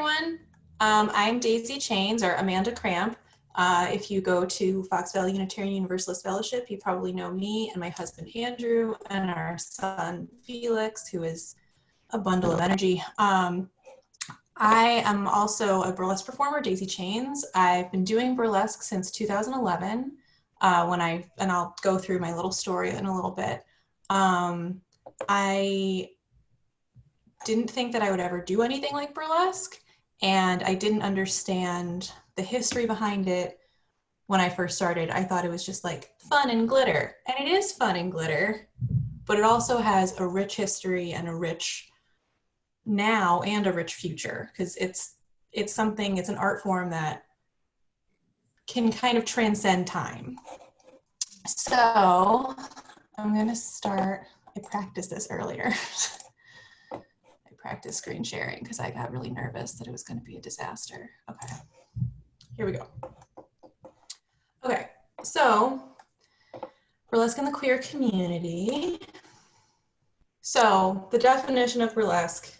everyone. I'm Daisy Chains, or Amanda Kramp. If you go to Fox Valley Unitarian Universalist Fellowship, you probably know me and my husband Andrew and our son Felix, who is a bundle of energy. I am also a burlesque performer, Daisy Chains. I've been doing burlesque since 2011, and I'll go through my little story in a little bit. I didn't think that I would ever do anything like burlesque, and I didn't understand the history behind it when I first started. I thought it was just like fun and glitter, and it is fun and glitter, but it also has a rich history and a rich now and a rich future, because it's an art form that can kind of transcend time. So I'm gonna start. I practiced this earlier. I practiced screen sharing because I got really nervous that it was going to be a disaster. Okay, here we go. Okay, so burlesque in the queer community. So the definition of burlesque,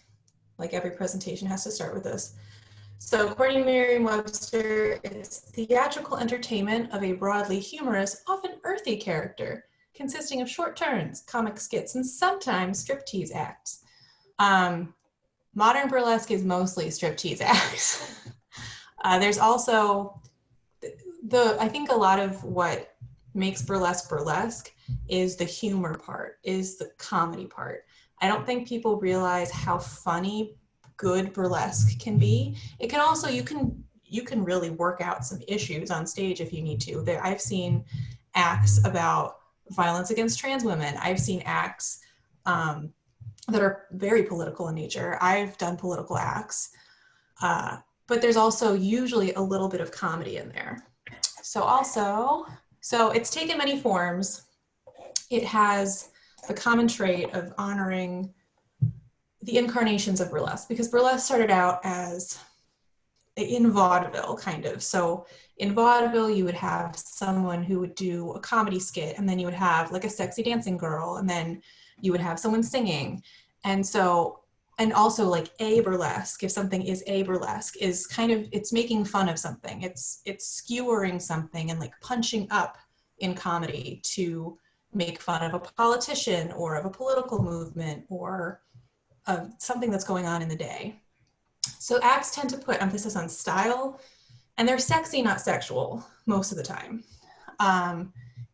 like every presentation has to start with this. So according to Merriam-Webster, it's theatrical entertainment of a broadly humorous, often earthy character, consisting of short turns, comic skits, and sometimes striptease acts. Modern burlesque is mostly striptease acts. There's also, I think a lot of what makes burlesque burlesque is the humor part, is the comedy part. I don't think people realize how funny good burlesque can be. It can also, you can really work out some issues on stage if you need to. I've seen acts about violence against trans women. I've seen acts that are very political in nature. I've done political acts, but there's also usually a little bit of comedy in there. So it's taken many forms. It has the common trait of honoring the incarnations of burlesque, because burlesque started out as in vaudeville, kind of. So in vaudeville, you would have someone who would do a comedy skit, and then you would have like a sexy dancing girl, and then you would have someone singing. And also like a burlesque, if something is a burlesque, is kind of, it's making fun of something. It's skewering something and like punching up in comedy to make fun of a politician or of a political movement or of something that's going on in the day. So acts tend to put emphasis on style, and they're sexy, not sexual, most of the time.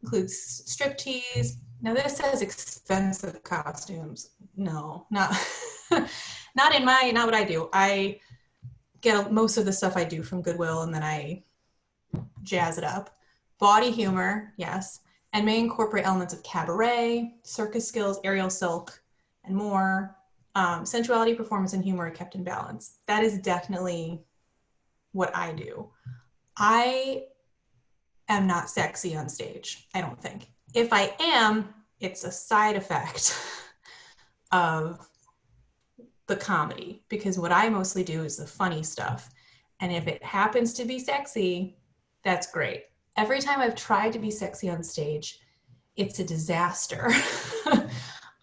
Includes striptease. Now this says expensive costumes. No, not not what I do. I get most of the stuff I do from Goodwill, and then I jazz it up. Body humor, yes, and may incorporate elements of cabaret, circus skills, aerial silk, and more. Sensuality, performance, and humor are kept in balance. That is definitely what I do. I am not sexy on stage, I don't think. If I am, it's a side effect of the comedy, because what I mostly do is the funny stuff. And if it happens to be sexy, that's great. Every time I've tried to be sexy on stage, it's a disaster.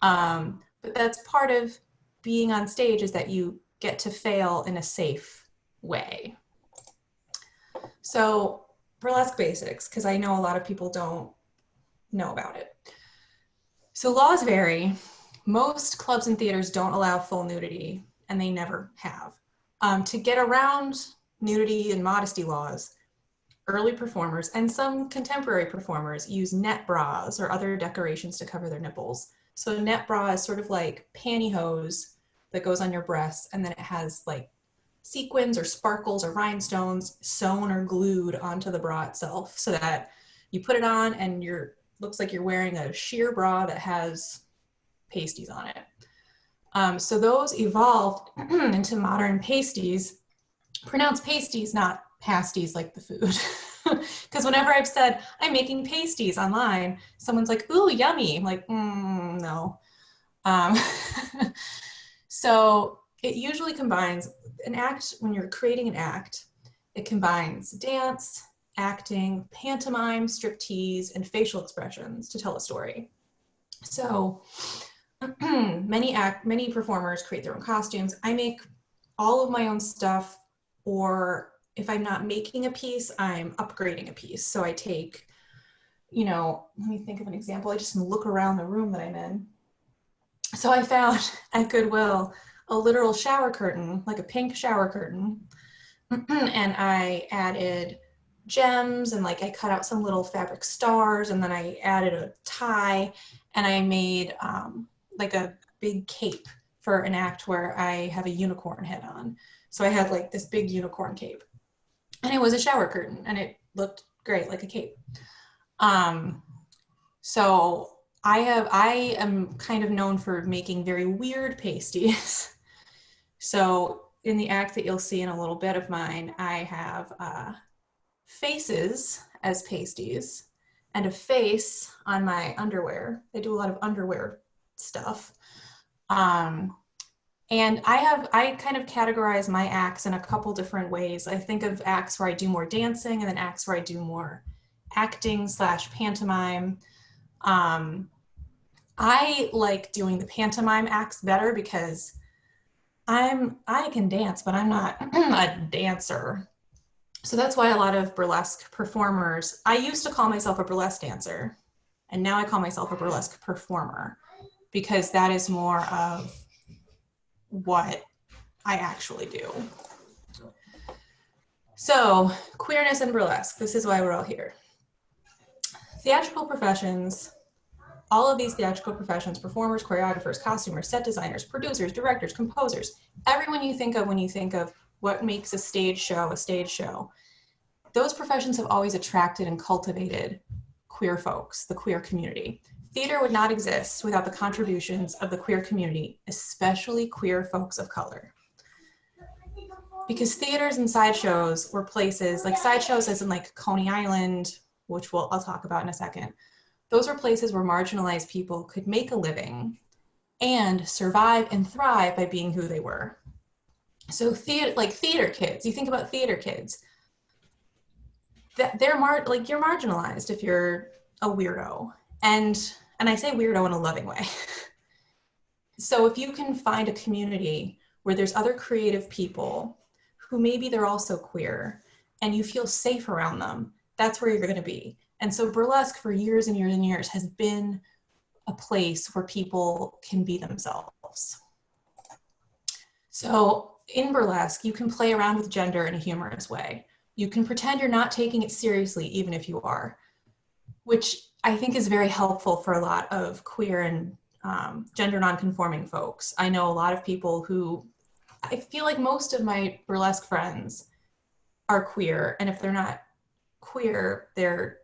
But that's part of being on stage, is that you get to fail in a safe way. So burlesque basics, because I know a lot of people don't know about it. So laws vary. Most clubs and theaters don't allow full nudity, and they never have. To get around nudity and modesty laws, early performers and some contemporary performers use net bras or other decorations to cover their nipples. So net bra is sort of like pantyhose that goes on your breasts, and then it has like sequins or sparkles or rhinestones sewn or glued onto the bra itself, so that you put it on and looks like you're wearing a sheer bra that has pasties on it. So those evolved into modern pasties. Pronounced pasties, not pasties like the food. Because whenever I've said I'm making pasties online, someone's like, ooh, yummy. I'm like, no. So it usually combines an act. When you're creating an act, it combines dance, acting, pantomime, striptease, and facial expressions to tell a story. So many performers create their own costumes. I make all of my own stuff, or if I'm not making a piece, I'm upgrading a piece. So I take, you know, let me think of an example. I just look around the room that I'm in. So I found at Goodwill a literal shower curtain, like a pink shower curtain. And I added gems, and like I cut out some little fabric stars, and then I added a tie, and I made like a big cape for an act where I have a unicorn head on. So I had like this big unicorn cape, and it was a shower curtain, and it looked great, like a cape. So I am kind of known for making very weird pasties. So in the act that you'll see in a little bit of mine, I have faces as pasties and a face on my underwear. I do a lot of underwear stuff. And I kind of categorize my acts in a couple different ways. I think of acts where I do more dancing, and then acts where I do more acting / pantomime. I like doing the pantomime acts better because I can dance, but I'm not a dancer. So that's why a lot of burlesque performers, I used to call myself a burlesque dancer, and now I call myself a burlesque performer, because that is more of what I actually do. So queerness and burlesque, this is why we're all here. Theatrical professions, all of these theatrical professions, performers, choreographers, costumers, set designers, producers, directors, composers, everyone you think of when you think of what makes a stage show, those professions have always attracted and cultivated queer folks, the queer community. Theater would not exist without the contributions of the queer community, especially queer folks of color. Because theaters and sideshows were places, like sideshows as in like Coney Island, which I'll talk about in a second. Those were places where marginalized people could make a living and survive and thrive by being who they were. So theater kids, you think about theater kids, that you're marginalized if you're a weirdo. And I say weirdo in a loving way. So if you can find a community where there's other creative people who maybe they're also queer, and you feel safe around them, that's where you're going to be. And so burlesque for years and years and years has been a place where people can be themselves. So in burlesque, you can play around with gender in a humorous way. You can pretend you're not taking it seriously, even if you are, which I think is very helpful for a lot of queer and gender nonconforming folks. I know a lot of people who, I feel like most of my burlesque friends are queer, and if they're not queer, they're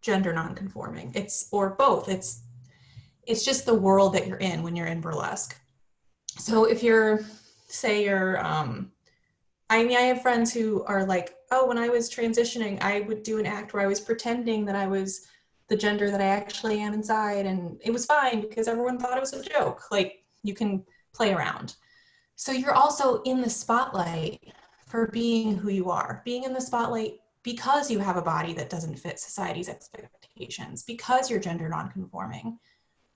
gender nonconforming. Or both. It's just the world that you're in when you're in burlesque. So if I have friends who are like, oh, when I was transitioning, I would do an act where I was pretending that I was the gender that I actually am inside, and it was fine because everyone thought it was a joke. Like, you can play around. So you're also in the spotlight for being who you are, being in the spotlight because you have a body that doesn't fit society's expectations, because you're gender nonconforming.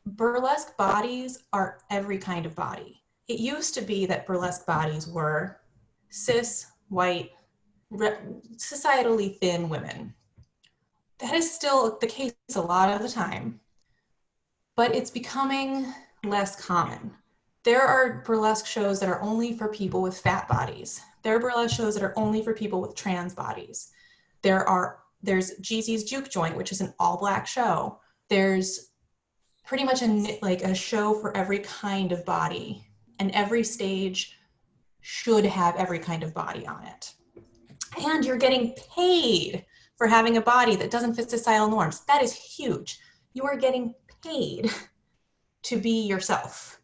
Burlesque bodies are every kind of body. It used to be that burlesque bodies were cis, white, societally thin women. That is still the case a lot of the time, but it's becoming less common. There are burlesque shows that are only for people with fat bodies. There are burlesque shows that are only for people with trans bodies. There's Jeezy's Juke Joint, which is an all-black show. There's pretty much a show for every kind of body, and every stage should have every kind of body on it. And you're getting paid for having a body that doesn't fit societal norms. That is huge. You are getting paid to be yourself.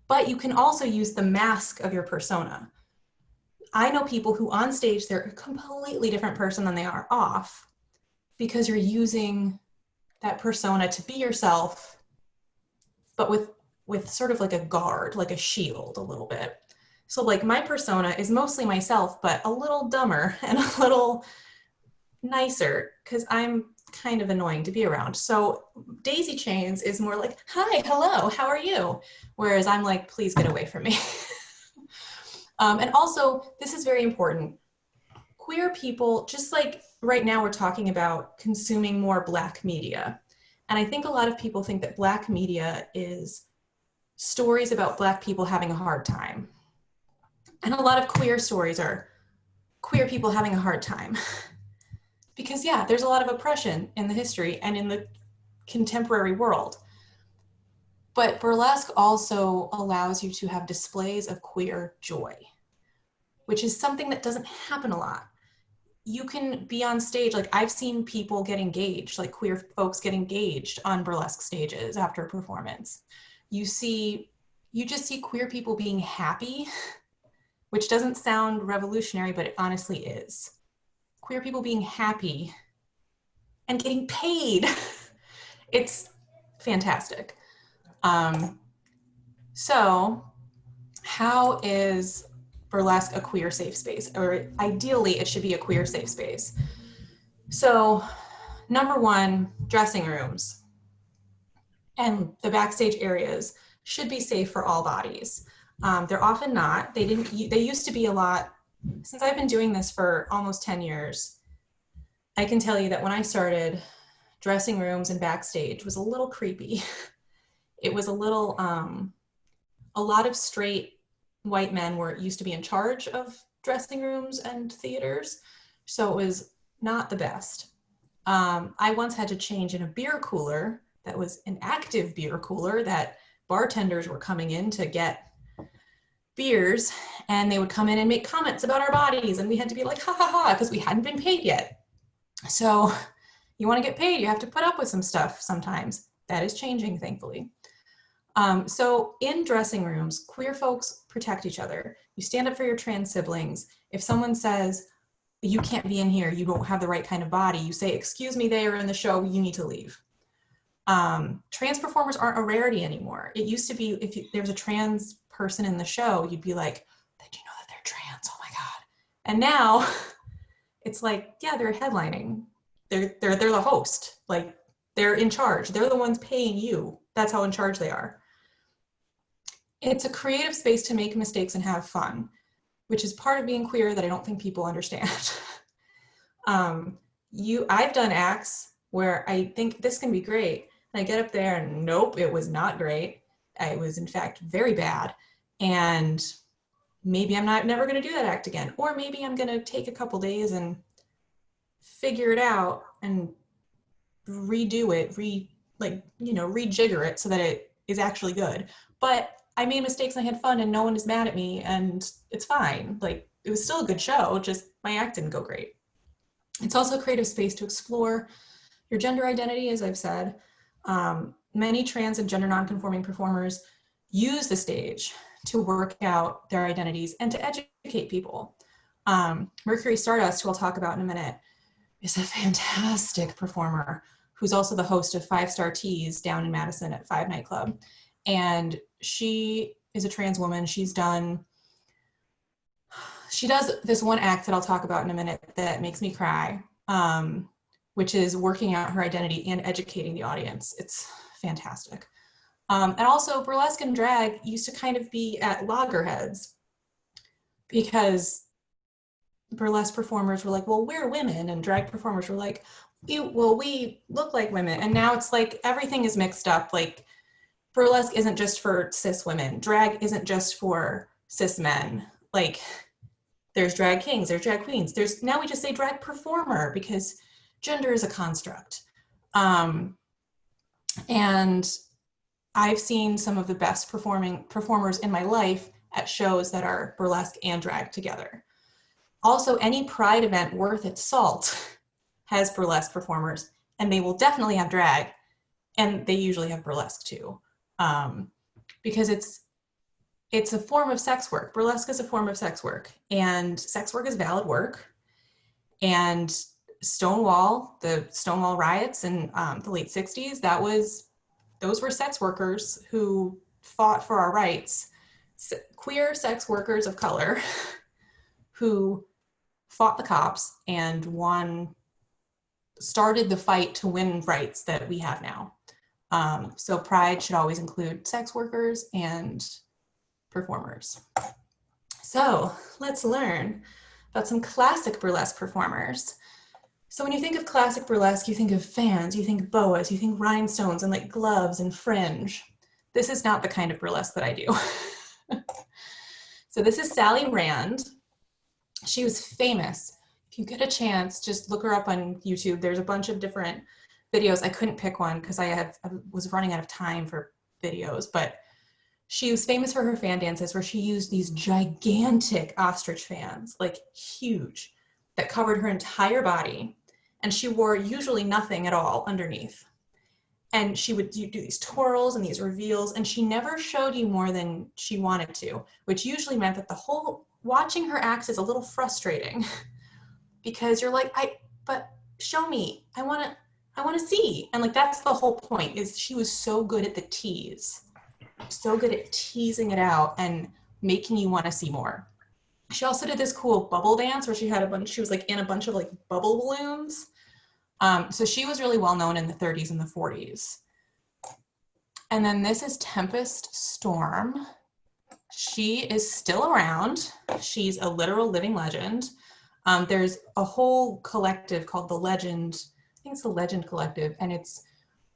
But you can also use the mask of your persona. I know people who on stage, they're a completely different person than they are off, because you're using that persona to be yourself, but with sort of like a guard, like a shield a little bit. So like my persona is mostly myself, but a little dumber and a little nicer, because I'm kind of annoying to be around. So Daisy Chains is more like, hi, hello, how are you? Whereas I'm like, please get away from me. And also, this is very important. Queer people, just like right now we're talking about consuming more Black media. And I think a lot of people think that Black media is stories about Black people having a hard time. And a lot of queer stories are queer people having a hard time. Because yeah, there's a lot of oppression in the history and in the contemporary world. But burlesque also allows you to have displays of queer joy, which is something that doesn't happen a lot. You can be on stage, like I've seen people get engaged, like queer folks get engaged on burlesque stages after a performance. You just see queer people being happy, which doesn't sound revolutionary, but it honestly is. Queer people being happy and getting paid. It's fantastic. So how is burlesque a queer safe space? Or ideally, it should be a queer safe space. So number one, dressing rooms and the backstage areas should be safe for all bodies. They're often not. They used to be a lot. Since I've been doing this for almost 10 years, I can tell you that when I started, dressing rooms and backstage was a little creepy. It was a little, a lot of straight white men used to be in charge of dressing rooms and theaters. So it was not the best. I once had to change in a beer cooler that was an active beer cooler that bartenders were coming in to get beers, and they would come in and make comments about our bodies, and we had to be like, ha ha ha, because we hadn't been paid yet. So you want to get paid, you have to put up with some stuff sometimes. That is changing, thankfully. So in dressing rooms, queer folks protect each other. You stand up for your trans siblings. If someone says, you can't be in here, you don't have the right kind of body, you say, excuse me, they are in the show, you need to leave. Trans performers aren't a rarity anymore. It used to be if there's a trans person in the show, you'd be like, did you know that they're trans? Oh my God. And now it's like, yeah, they're headlining. They're the host. Like, they're in charge. They're the ones paying you. That's how in charge they are. It's a creative space to make mistakes and have fun, which is part of being queer that I don't think people understand. I've done acts where I think this can be great. And I get up there and nope, it was not great. It was in fact very bad. And maybe I'm never going to do that act again. Or maybe I'm going to take a couple days and figure it out and redo it, rejigger it so that it is actually good. But I made mistakes and I had fun and no one is mad at me and it's fine. Like, it was still a good show, just my act didn't go great. It's also a creative space to explore your gender identity, as I've said. Many trans and gender nonconforming performers use the stage to work out their identities and to educate people. Mercury Stardust, who I'll talk about in a minute, is a fantastic performer who's also the host of 5 Star Teas down in Madison at 5 Nightclub. And she is a trans woman. She does this one act that I'll talk about in a minute that makes me cry, which is working out her identity and educating the audience. It's fantastic. And also burlesque and drag used to kind of be at loggerheads because burlesque performers were like, well, we're women, and drag performers were like, well, we look like women. And now it's like everything is mixed up. Like, burlesque isn't just for cis women. Drag isn't just for cis men. Like, there's drag kings, there's drag queens. Now we just say drag performer because gender is a construct. And I've seen some of the best performers in my life at shows that are burlesque and drag together. Also, any pride event worth its salt has burlesque performers, and they will definitely have drag, and they usually have burlesque too, because it's a form of sex work. Burlesque is a form of sex work, and sex work is valid work. And the Stonewall riots in the late 60s, those were sex workers who fought for our rights, queer sex workers of color who fought the cops and started the fight to win rights that we have now. So pride should always include sex workers and performers. So let's learn about some classic burlesque performers. So when you think of classic burlesque, you think of fans, you think boas, you think rhinestones and like gloves and fringe. This is not the kind of burlesque that I do. So this is Sally Rand. She was famous. If you get a chance, just look her up on YouTube. There's a bunch of different videos. I couldn't pick one because I was running out of time for videos, but she was famous for her fan dances where she used these gigantic ostrich fans, like huge, that covered her entire body. And she wore usually nothing at all underneath. And she would do these twirls and these reveals, and she never showed you more than she wanted to, which usually meant that watching her act is a little frustrating because you're like, but show me, I want to see. And like, that's the whole point, is she was so good at the tease, so good at teasing it out and making you want to see more. She also did this cool bubble dance where she was like in a bunch of like bubble balloons. So she was really well known in the 30s and the 40s. And then this is Tempest Storm. She is still around. She's a literal living legend. There's a whole collective called the Legend, I think it's the Legend Collective, and it's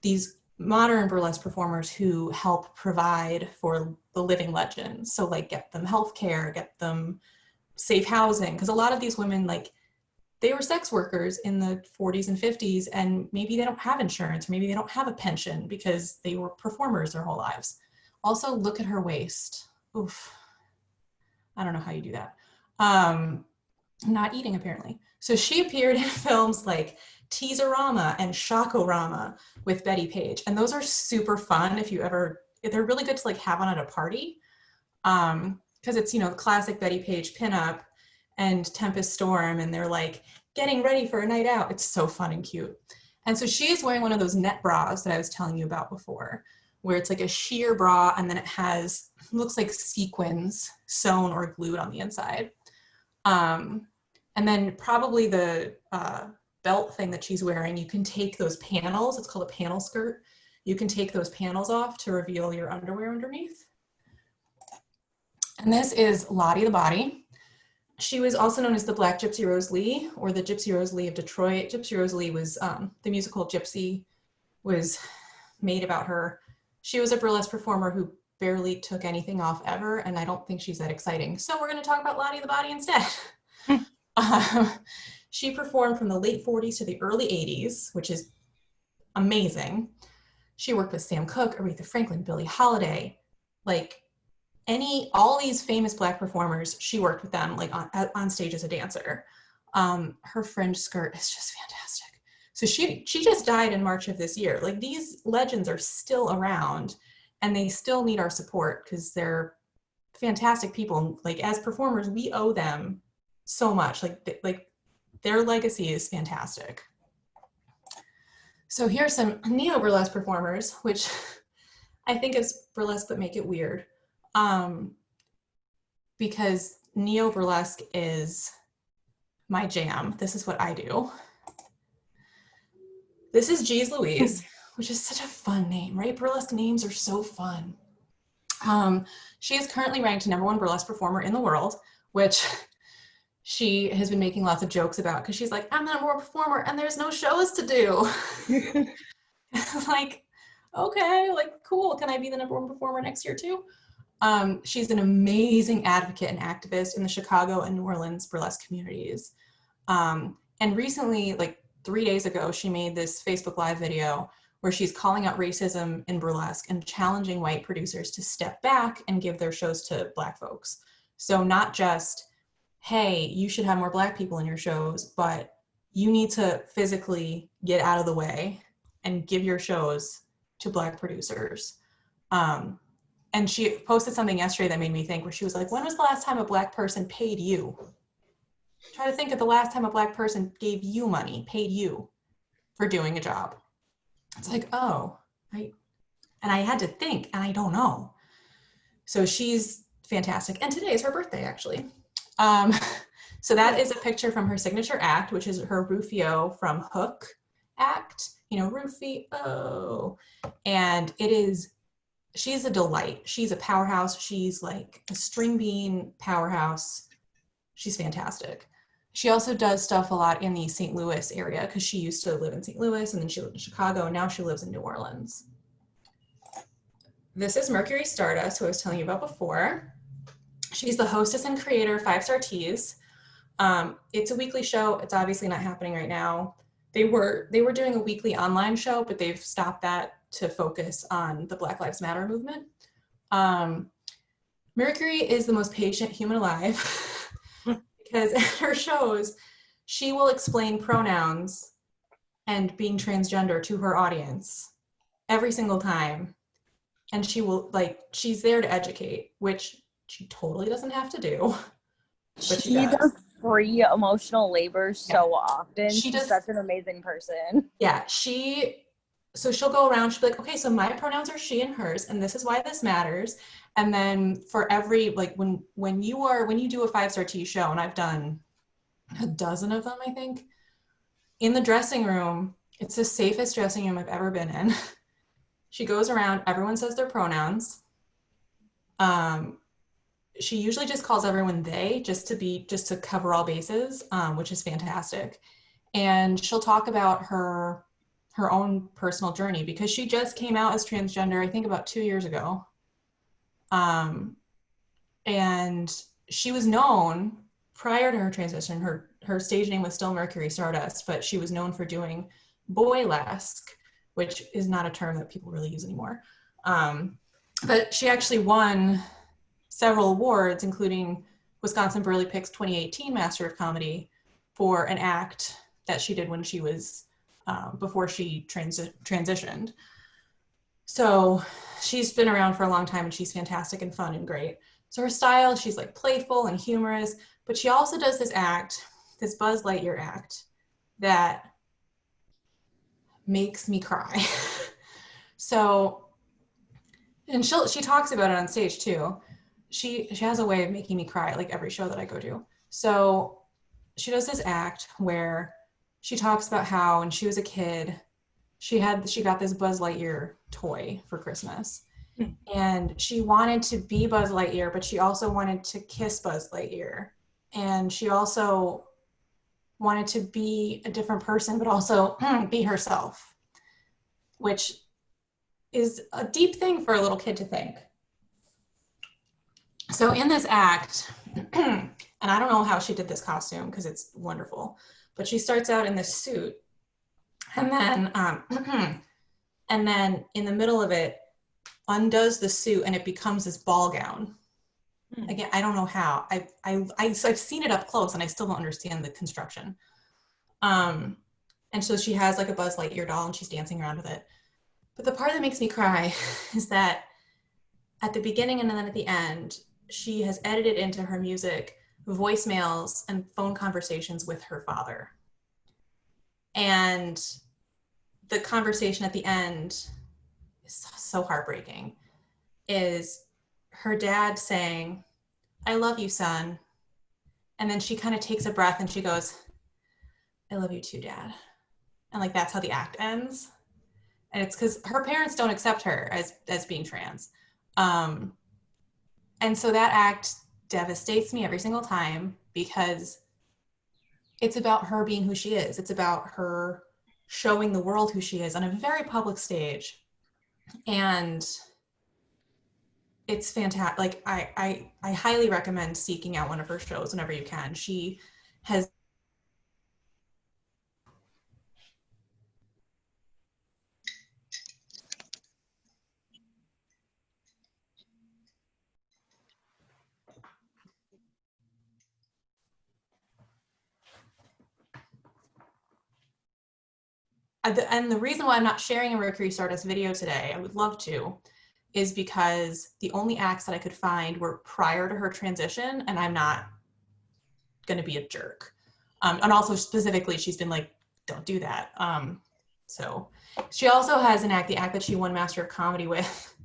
these modern burlesque performers who help provide for the living legends. So like get them healthcare, get them safe housing, because a lot of these women, like, they were sex workers in the 40s and 50s, and maybe they don't have insurance, or maybe they don't have a pension because they were performers their whole lives. Also, look at her waist. Oof. I don't know how you do that. Not eating, apparently. So she appeared in films like Teaserama and Shockorama with Betty Page, and those are super fun they're really good to like have on at a party, because it's, you know, classic Betty Page pinup and Tempest Storm, and they're like getting ready for a night out. It's so fun and cute. And so she is wearing one of those net bras that I was telling you about before, where it's like a sheer bra and then it looks like sequins sewn or glued on the inside. And then probably the belt thing that she's wearing, you can take those panels, it's called a panel skirt. You can take those panels off to reveal your underwear underneath. And this is Lottie the Body. She was also known as the Black Gypsy Rose Lee, or the Gypsy Rose Lee of Detroit. Gypsy Rose Lee was, the musical Gypsy was made about her. She was a burlesque performer who barely took anything off ever, and I don't think she's that exciting. So we're gonna talk about Lottie the Body instead. She performed from the late 40s to the early 80s, which is amazing. She worked with Sam Cooke, Aretha Franklin, Billie Holiday, like all these famous Black performers, she worked with them like on stage as a dancer. Her fringe skirt is just fantastic. So she just died in March of this year. Like, these legends are still around and they still need our support because they're fantastic people. Like, as performers, we owe them so much. Like their legacy is fantastic. So here's some neo-burlesque performers, which I think is burlesque but make it weird. Because neo-burlesque is my jam. This is what I do. This is Loueez, which is such a fun name, right? Burlesque names are so fun. She is currently ranked #1 burlesque performer in the world, which she has been making lots of jokes about, because she's like, I'm the #1 performer and there's no shows to do. Like, okay, like, cool. Can I be the #1 performer next year too? She's an amazing advocate and activist in the Chicago and New Orleans burlesque communities. And recently, like 3 days ago, she made this Facebook Live video where she's calling out racism in burlesque and challenging white producers to step back and give their shows to Black folks. So not just, hey, you should have more Black people in your shows, but you need to physically get out of the way and give your shows to Black producers. And she posted something yesterday that made me think, where she was like, when was the last time a Black person paid you? Try to think of the last time a Black person gave you money, paid you for doing a job. It's like, oh, and I had to think, and I don't know. So she's fantastic. And today is her birthday, actually. So that is a picture from her signature act, which is her Rufio from Hook act, you know, Rufio. And it is she's a delight. She's a powerhouse. She's like a string bean powerhouse. She's fantastic. She also does stuff a lot in the St. Louis area because she used to live in St. Louis and then she lived in Chicago and now she lives in New Orleans. This is Mercury Stardust, who I was telling you about before. She's the hostess and creator of 5 Star Teas. It's a weekly show. It's obviously not happening right now. They were doing a weekly online show, but they've stopped that to focus on the Black Lives Matter movement. Mercury is the most patient human alive because at her shows, she will explain pronouns and being transgender to her audience every single time. And she will, like, she's there to educate, which she totally doesn't have to do, but she does free emotional labor so often. She's such an amazing person. Yeah, so she'll go around, she'll be like, okay, so my pronouns are she and hers, and this is why this matters. And then for every, like, when you do a 5 Star Tea show, and I've done a dozen of them, I think, in the dressing room, it's the safest dressing room I've ever been in. She goes around, everyone says their pronouns. She usually just calls everyone they, just to cover all bases, which is fantastic. And she'll talk about her own personal journey because she just came out as transgender, I think about 2 years ago. And she was known prior to her transition, her stage name was still Mercury Stardust, but she was known for doing Burlesque, which is not a term that people really use anymore. But she actually won several awards, including Wisconsin Burlesque Picks 2018 Master of Comedy for an act that she did when she was, before she transitioned. So she's been around for a long time and she's fantastic and fun and great. So her style, she's like playful and humorous, but she also does this act, this Buzz Lightyear act that makes me cry. So, and she talks about it on stage too. She has a way of making me cry like every show that I go to. So she does this act where she talks about how when she was a kid, she got this Buzz Lightyear toy for Christmas. And she wanted to be Buzz Lightyear, but she also wanted to kiss Buzz Lightyear. And she also wanted to be a different person, but also be herself, which is a deep thing for a little kid to think. So in this act, and I don't know how she did this costume because it's wonderful, but she starts out in this suit, and then in the middle of it, undoes the suit and it becomes this ball gown. Again, I don't know how. I've seen it up close and I still don't understand the construction. And so she has like a Buzz Lightyear doll and she's dancing around with it. But the part that makes me cry is that at the beginning and then at the end, she has edited into her music voicemails and phone conversations with her father. And the conversation at the end is so heartbreaking, is her dad saying, "I love you, son." And then she kind of takes a breath and she goes, "I love you too, Dad." And like, that's how the act ends. And it's because her parents don't accept her as being trans. And so that act devastates me every single time because it's about her being who she is. It's about her showing the world who she is on a very public stage. And it's fantastic. Like I highly recommend seeking out one of her shows whenever you can. She has and the reason why I'm not sharing a Mercury Stardust video today, I would love to, is because the only acts that I could find were prior to her transition, and I'm not going to be a jerk. And also specifically, she's been like, don't do that. So she also has an act, the act that she won Master of Comedy with,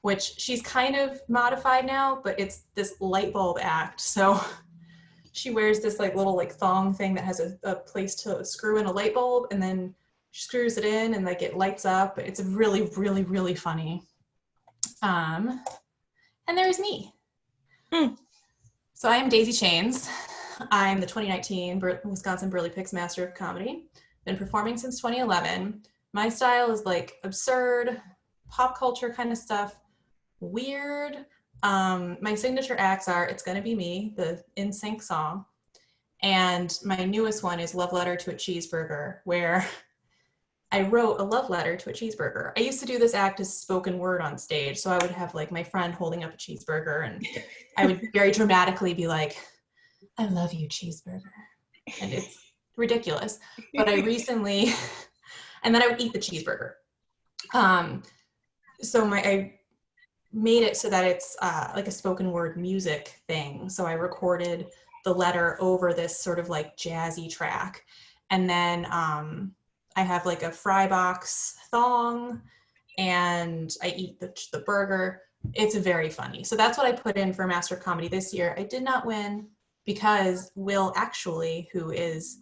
which she's kind of modified now, but it's this light bulb act. So she wears this like little like thong thing that has a place to screw in a light bulb, and then she screws it in and like it lights up. It's really, really, really funny. And there's me. Hmm. So I am Daisy Chains. I'm the 2019 Wisconsin Burley Picks Master of Comedy. Been performing since 2011. My style is like absurd, pop culture kind of stuff, weird. My signature acts are It's Gonna Be Me, the In Sync song. And my newest one is Love Letter to a Cheeseburger, where I wrote a love letter to a cheeseburger. I used to do this act as spoken word on stage. So I would have like my friend holding up a cheeseburger and I would very dramatically be like, I love you, cheeseburger. And it's ridiculous. But I recently, and then I would eat the cheeseburger. So I made it so that it's like a spoken word music thing. So I recorded the letter over this sort of like jazzy track. And then I have like a fry box thong and I eat the burger. It's very funny. So that's what I put in for Master of Comedy this year. I did not win because Will actually, who is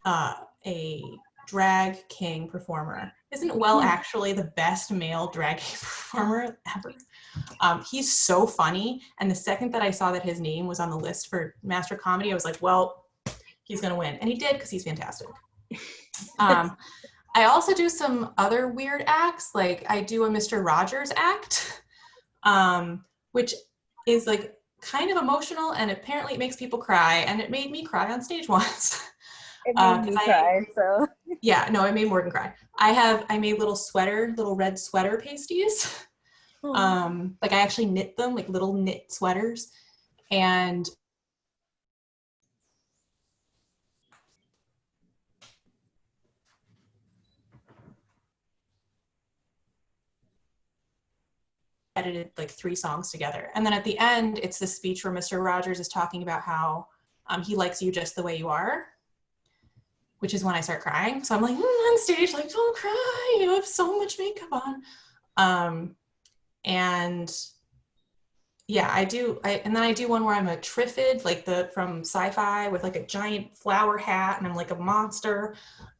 a drag king performer, isn't Will actually the best male drag king performer ever? He's so funny. And the second that I saw that his name was on the list for Master of Comedy, I was like, well, he's going to win. And he did because he's fantastic. I also do some other weird acts. Like I do a Mr. Rogers act, which is like kind of emotional and apparently it makes people cry. And it made me cry on stage once. It made me cry, so. Yeah, no, it made Morgan cry. I made little red sweater pasties. Like I actually knit them, like little knit sweaters. And edited like 3 songs together. And then at the end, it's the speech where Mr. Rogers is talking about how he likes you just the way you are, which is when I start crying. So I'm like on stage, like, don't cry, you have so much makeup on. And yeah, and then I do one where I'm a Triffid, like from sci-fi with like a giant flower hat and I'm like a monster.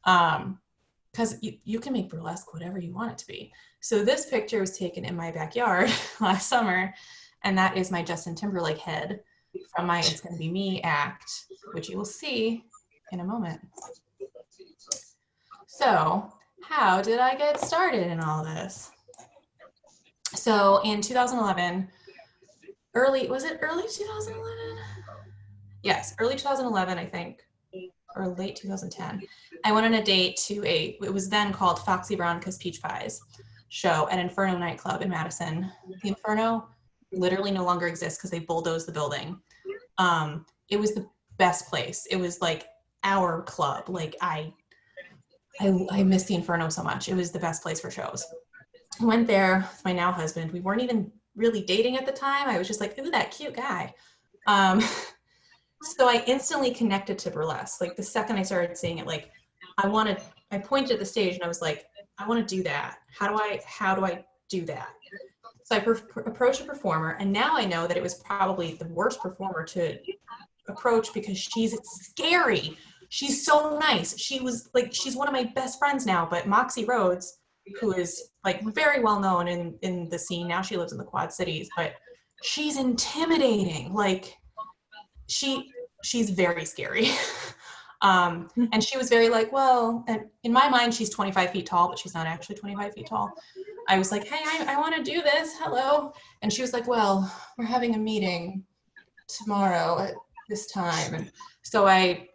Because you can make burlesque whatever you want it to be. So this picture was taken in my backyard last summer, and that is my Justin Timberlake head from my It's Gonna Be Me act, which you will see in a moment. So how did I get started in all this? So in 2011, was it early 2011? Yes, early 2011, I think, or late 2010. I went on a date to it was then called Foxy Veronica's Peach Pies show at Inferno nightclub in Madison. The Inferno literally no longer exists because they bulldozed the building. It was the best place. It was like our club. Like I miss the Inferno so much. It was the best place for shows. I went there with my now husband. We weren't even really dating at the time. I was just like, ooh, that cute guy. So I instantly connected to burlesque. Like the second I started seeing it, like I pointed at the stage and I was like, I want to do that. How do I do that? So I approached a performer, and now I know that it was probably the worst performer to approach because she's scary. She's so nice. She's one of my best friends now, but Moxie Rhodes, who is like very well known in the scene. Now she lives in the Quad Cities, but she's intimidating. Like she's very scary. And she was very like, well, and in my mind, she's 25 feet tall, but she's not actually 25 feet tall. I was like, hey, I want to do this. Hello. And she was like, well, we're having a meeting tomorrow at this time. And so I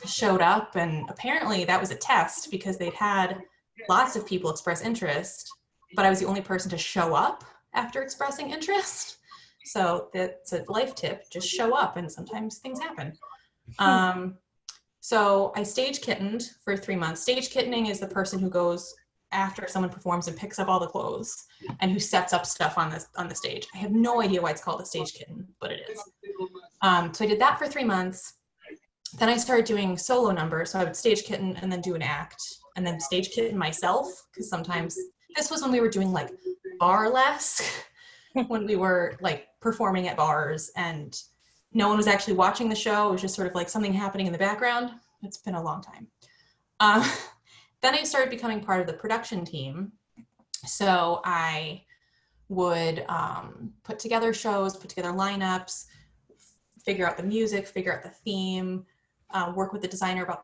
showed up, and apparently that was a test because they'd had lots of people express interest, but I was the only person to show up after expressing interest. So that's a life tip, just show up, and sometimes things happen. So I stage kittened for 3 months. Stage kittening is the person who goes after someone performs and picks up all the clothes and who sets up stuff on the stage. I have no idea why it's called a stage kitten, but it is. So I did that for 3 months. Then I started doing solo numbers. So I would stage kitten and then do an act and then stage kitten myself, because sometimes this was when we were doing like Burlesque, when we were like performing at bars and no one was actually watching the show. It was just sort of like something happening in the background. It's been a long time. Then I started becoming part of the production team. So I would put together shows, put together lineups, figure out the music, figure out the theme, work with the designer about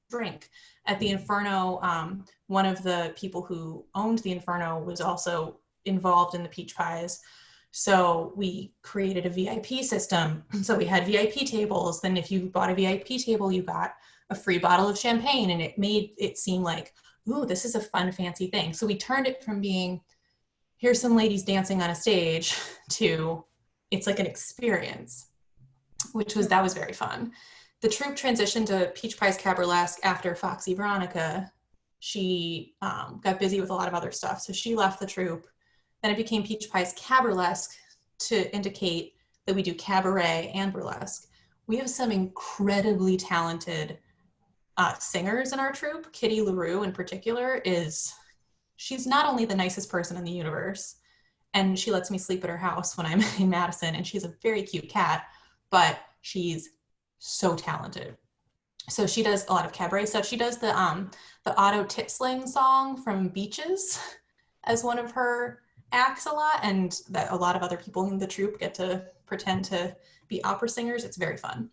drink. At the Inferno, one of the people who owned the Inferno was also involved in the peach pies. So we created a VIP system. So we had VIP tables. Then if you bought a VIP table, you got a free bottle of champagne, and it made it seem like, ooh, this is a fun, fancy thing. So we turned it from being, here's some ladies dancing on a stage, to it's like an experience, that was very fun. The troupe transitioned to Peach Pies Caburlesque after Foxy Veronica. She got busy with a lot of other stuff, so she left the troupe. Then it became Peach Pies Caburlesque to indicate that we do cabaret and burlesque. We have some incredibly talented singers in our troupe. Kitty LaRue in particular she's not only the nicest person in the universe, and she lets me sleep at her house when I'm in Madison, and she's a very cute cat, but she's so talented. So she does a lot of cabaret stuff. She does the Otto Titsling song from Beaches as one of her acts a lot, and that a lot of other people in the troupe get to pretend to be opera singers. It's very fun.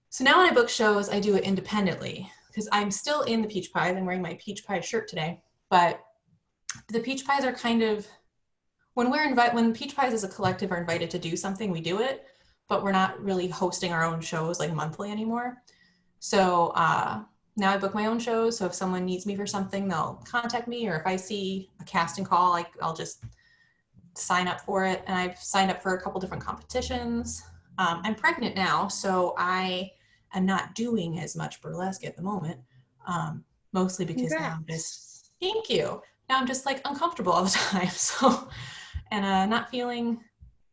So now when I book shows, I do it independently, because I'm still in the Peach Pies. I'm wearing my Peach Pie shirt today, but the Peach Pies are kind of, when Peach Pies as a collective are invited to do something, we do it, but we're not really hosting our own shows like monthly anymore. So now I book my own shows. So if someone needs me for something, they'll contact me, or if I see a casting call, I'll just sign up for it. And I've signed up for a couple different competitions. I'm pregnant now, so I am not doing as much burlesque at the moment, mostly because now I'm just, thank you. Now I'm just like uncomfortable all the time. So, and not feeling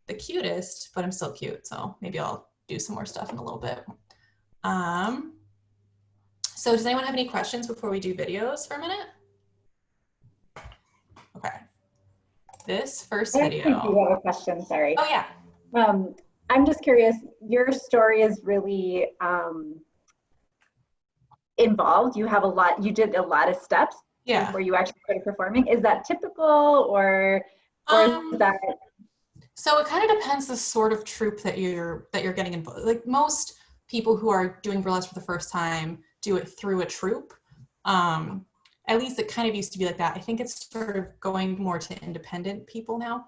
the cutest, but I'm still cute. So maybe I'll do some more stuff in a little bit. So does anyone have any questions before we do videos for a minute? Okay. This first video. I do have a question, sorry. Oh yeah. I'm just curious, your story is really involved. You did a lot of steps before you actually started performing. Is that typical, or is that? So it kind of depends the sort of troupe that you're getting involved. Like most people who are doing burlesque for the first time do it through a troupe. At least it kind of used to be like that. I think it's sort of going more to independent people now.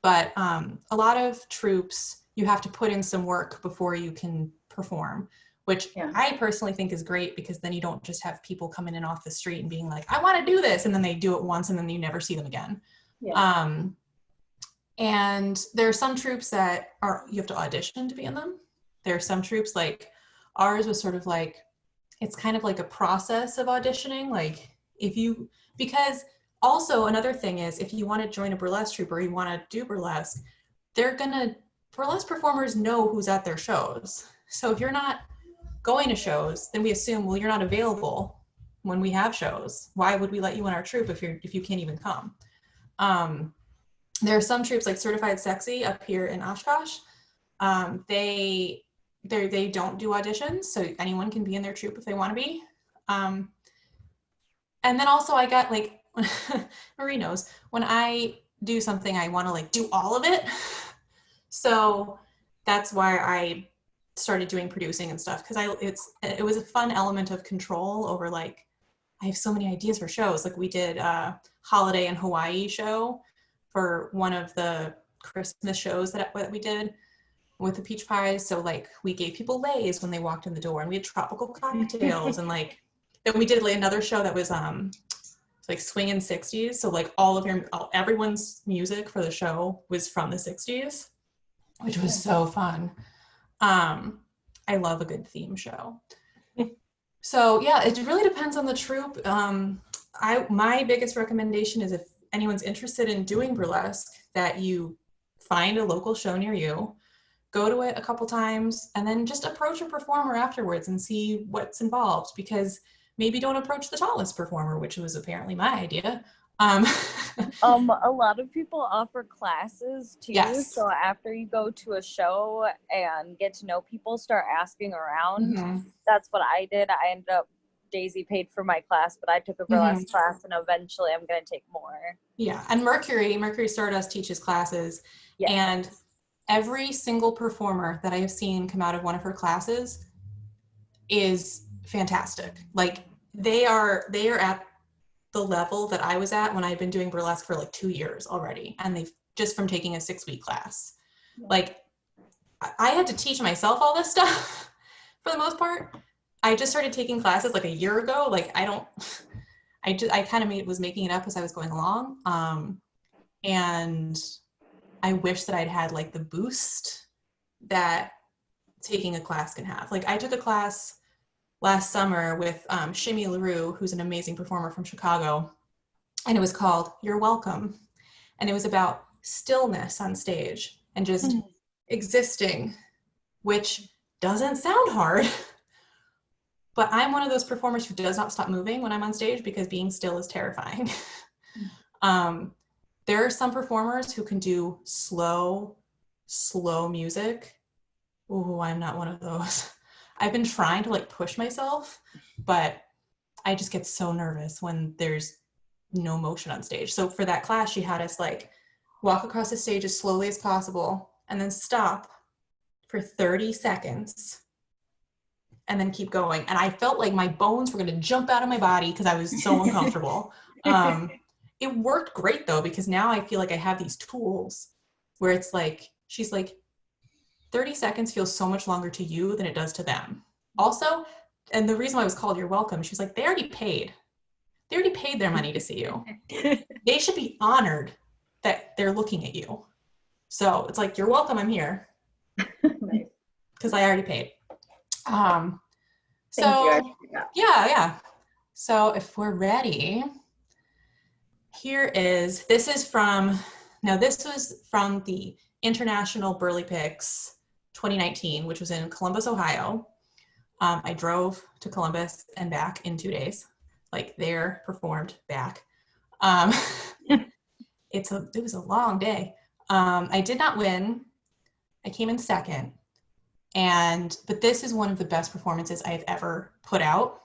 But a lot of troupes, you have to put in some work before you can perform, which I personally think is great, because then you don't just have people coming in off the street and being like, I want to do this, and then they do it once and then you never see them again. Yeah. And there are some troupes that you have to audition to be in them. There are some troupes, like ours was sort of like, it's kind of like a process of auditioning. Like because also another thing is, if you want to join a burlesque troupe or you want to do burlesque, burlesque performers know who's at their shows. So if you're not going to shows, then we assume, well, you're not available when we have shows. Why would we let you in our troupe if you can't even come? There are some troupes like Certified Sexy up here in Oshkosh. They don't do auditions, so anyone can be in their troupe if they want to be. And then also I got like, Marie knows, when I do something, I want to like do all of it. So that's why I started doing producing and stuff, because it was a fun element of control over, like, I have so many ideas for shows. Like we did a Holiday in Hawaii show for one of the Christmas shows that we did with the Peach Pies. So like we gave people Loueez when they walked in the door, and we had tropical cocktails, and like then we did like another show that was like swinging 60s. So like everyone's music for the show was from the 60s, which was so fun. I love a good theme show. So yeah, it really depends on the troupe. My biggest recommendation is, if anyone's interested in doing burlesque, that you find a local show near you, go to it a couple times, and then just approach a performer afterwards and see what's involved, because maybe don't approach the tallest performer, which was apparently my idea. A lot of people offer classes too. Yes. So after you go to a show and get to know people, start asking around. Mm-hmm. That's what I did. I ended up Daisy paid for my class, but I took a burlesque class, and eventually I'm going to take more. Yeah, and Mercury Stardust teaches classes, and every single performer that I have seen come out of one of her classes is fantastic. Like they are at the level that I was at when I've been doing burlesque for like 2 years already, and they've just from taking a 6-week class. Like I had to teach myself all this stuff for the most part. I just started taking classes like a year ago. Like I kind of was making it up as I was going along. And I wish that I'd had like the boost that taking a class can have. Like I took a class last summer with Shimmy LaRue, who's an amazing performer from Chicago. And it was called You're Welcome. And it was about stillness on stage and just existing, which doesn't sound hard. But I'm one of those performers who does not stop moving when I'm on stage because being still is terrifying. There are some performers who can do slow music. Ooh, I'm not one of those. I've been trying to like push myself, but I just get so nervous when there's no motion on stage. So for that class, she had us like walk across the stage as slowly as possible and then stop for 30 seconds and then keep going. And I felt like my bones were going to jump out of my body because I was so uncomfortable. It worked great though, because now I feel like I have these tools where it's like, she's like, 30 seconds feels so much longer to you than it does to them. Also, and the reason why I was called You're Welcome, she was like, they already paid their money to see you. They should be honored that they're looking at you. So it's like, you're welcome, I'm here. Nice. Because I already paid. Yeah. So if we're ready, this was from the International Burley Picks 2019, which was in Columbus, Ohio. I drove to Columbus and back in 2 days, like there, performed, back. It was a long day. I did not win. I came in second. But this is one of the best performances I've ever put out.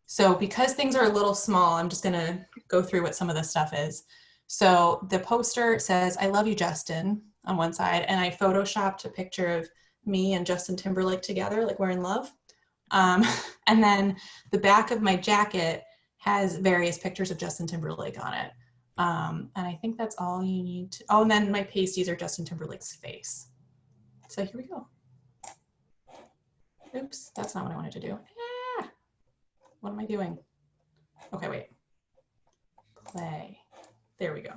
So because things are a little small, I'm just gonna go through what some of this stuff is. So the poster says, I love you, Justin, on one side, and I photoshopped a picture of me and Justin Timberlake together, like we're in love. And then the back of my jacket has various pictures of Justin Timberlake on it. And I think that's all you need to, and then my pasties are Justin Timberlake's face. So here we go. Oops, that's not what I wanted to do. What am I doing? Okay, wait. Play. There we go.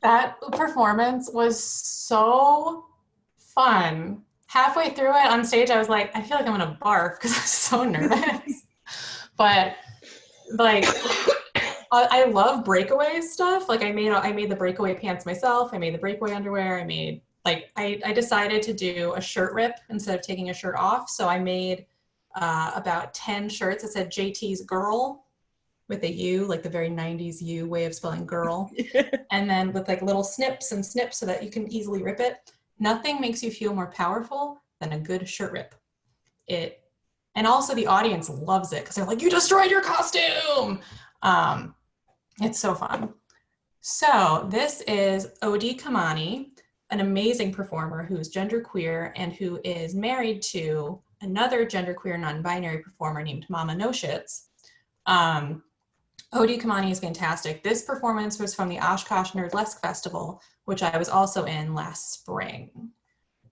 That performance was so fun. Halfway through it on stage, I was like, I feel like I'm gonna barf because I was so nervous. But like, I love breakaway stuff. Like I made the breakaway pants myself. I made the breakaway underwear. I decided to do a shirt rip instead of taking a shirt off. So I made about 10 shirts that said JT's girl with a U, like the very 90s U way of spelling girl. And then with like little snips and snips so that you can easily rip it. Nothing makes you feel more powerful than a good shirt rip. And also the audience loves it because they're like, you destroyed your costume. It's so fun. So this is Odi Kamani, an amazing performer who's genderqueer and who is married to another genderqueer non-binary performer named Mama No Shits. Odi Kamani is fantastic. This performance was from the Oshkosh Nerdlesque Festival, which I was also in last spring.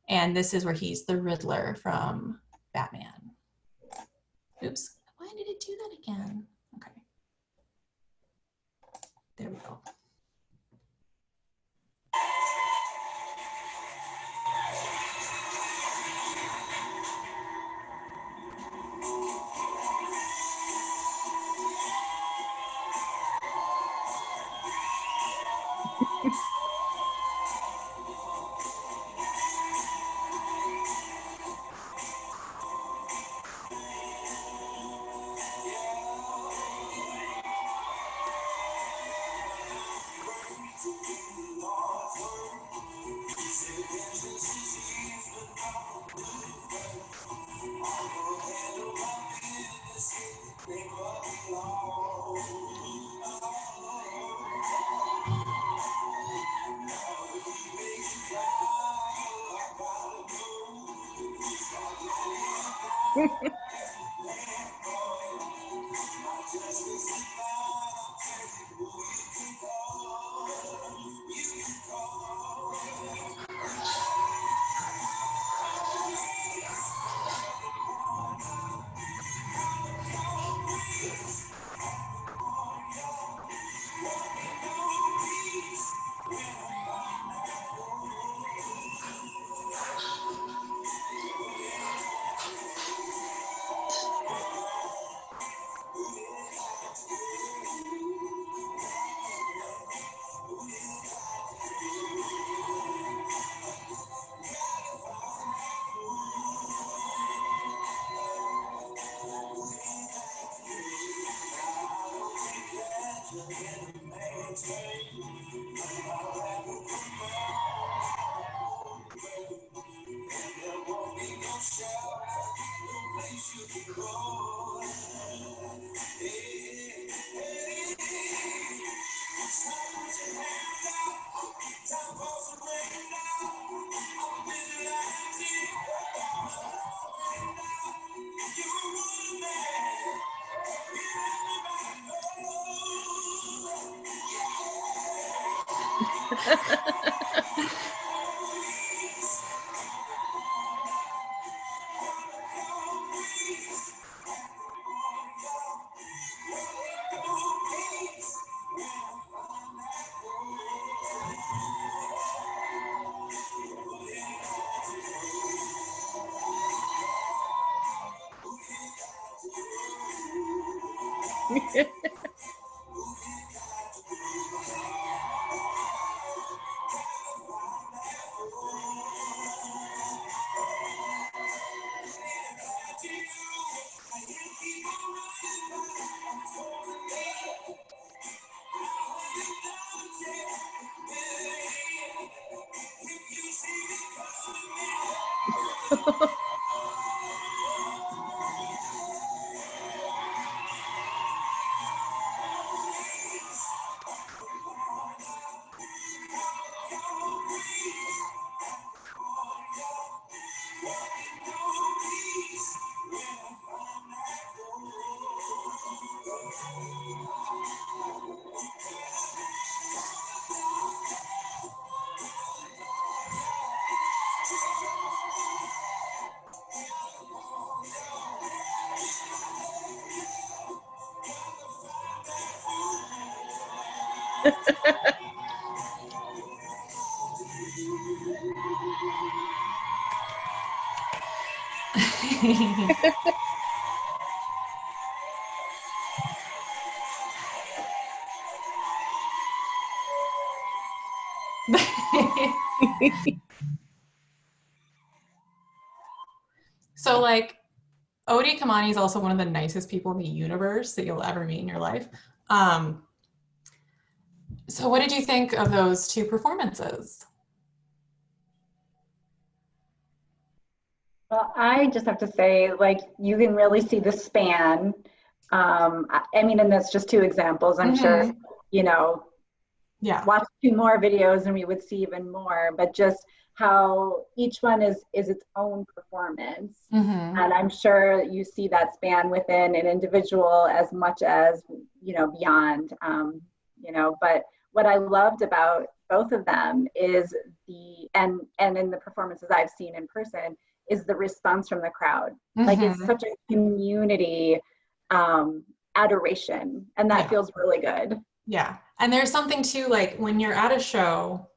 And this is where he's the Riddler from Batman. Oops, why did it do that again? Okay. There we go. So like Odie Kamani is also one of the nicest people in the universe that you'll ever meet in your life. So what did you think of those two performances? Well, I just have to say, like, you can really see the span. I mean, and that's just two examples. I'm sure, you know, watch 2 more videos and we would see even more, but just how each one is its own performance. And I'm sure you see that span within an individual as much as, you know, beyond, you know, but what I loved about both of them is and in the performances I've seen in person, is the response from the crowd. Like, it's such a community adoration, and that feels really good. Yeah. And there's something too, like when you're at a show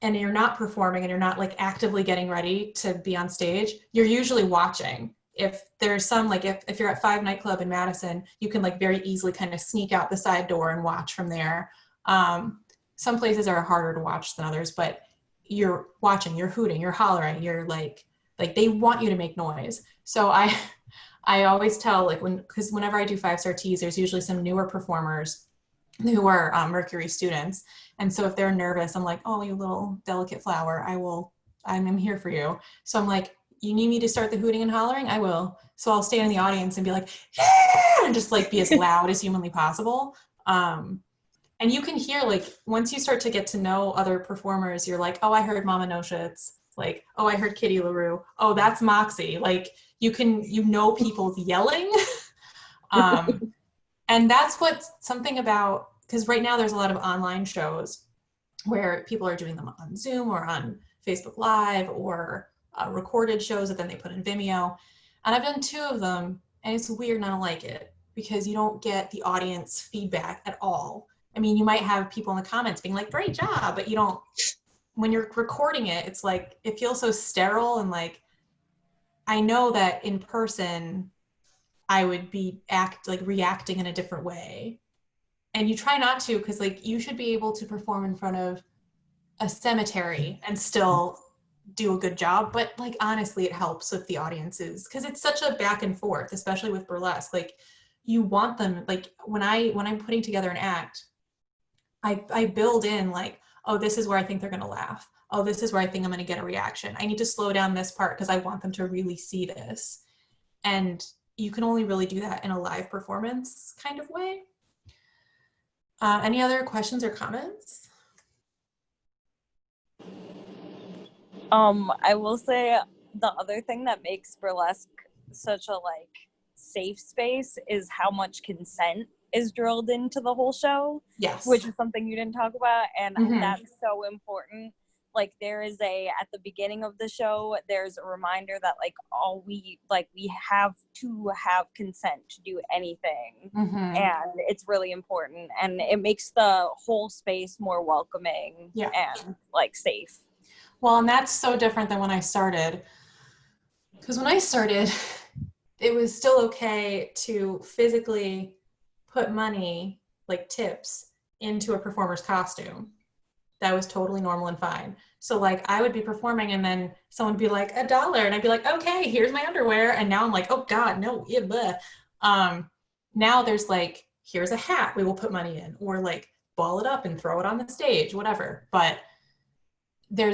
and you're not performing and you're not like actively getting ready to be on stage, you're usually watching. If there's some, like if you're at 5 Nightclub in Madison, you can like very easily kind of sneak out the side door and watch from there. Some places are harder to watch than others, but you're watching, you're hooting, you're hollering, you're like they want you to make noise. So I always tell, like, because whenever I do 5-star teas, there's usually some newer performers who are Mercury students. And so if they're nervous, I'm like, oh, you little delicate flower, I'm here for you. So I'm like, you need me to start the hooting and hollering? I will. So I'll stand in the audience and be like, and just like be as loud as humanly possible. And you can hear, like, once you start to get to know other performers, you're like, oh, I heard Mama No Shits. Like, oh, I heard Kitty LaRue. Oh, that's Moxie. Like, you know people's yelling. And that's something about, because right now there's a lot of online shows where people are doing them on Zoom or on Facebook Live or recorded shows that then they put in Vimeo. And I've done 2 of them, and it's weird and I don't like it because you don't get the audience feedback at all. I mean, you might have people in the comments being like, great job, but you don't, when you're recording it, it's like, it feels so sterile. And like, I know that in person, I would be reacting in a different way. And you try not to, because like you should be able to perform in front of a cemetery and still do a good job. But like, honestly, it helps with the audiences because it's such a back and forth, especially with burlesque. Like, you want them, like when I'm putting together an act, I build in like, oh, this is where I think they're gonna laugh. Oh, this is where I think I'm gonna get a reaction. I need to slow down this part because I want them to really see this. And you can only really do that in a live performance kind of way. Any other questions or comments? I will say the other thing that makes burlesque such a like safe space is how much consent is drilled into the whole show. Yes. Which is something you didn't talk about, and that's so important. Like, there is at the beginning of the show, there's a reminder that like we have to have consent to do anything. And it's really important, and it makes the whole space more welcoming and like safe. Well, and that's so different than when I started, because when I started, it was still okay to physically put money, like tips, into a performer's costume. That was totally normal and fine. So like I would be performing and then someone would be like $1 and I'd be like, okay, here's my underwear. And now I'm like, oh God, no. Now there's like, here's a hat we will put money in, or like ball it up and throw it on the stage, whatever. But there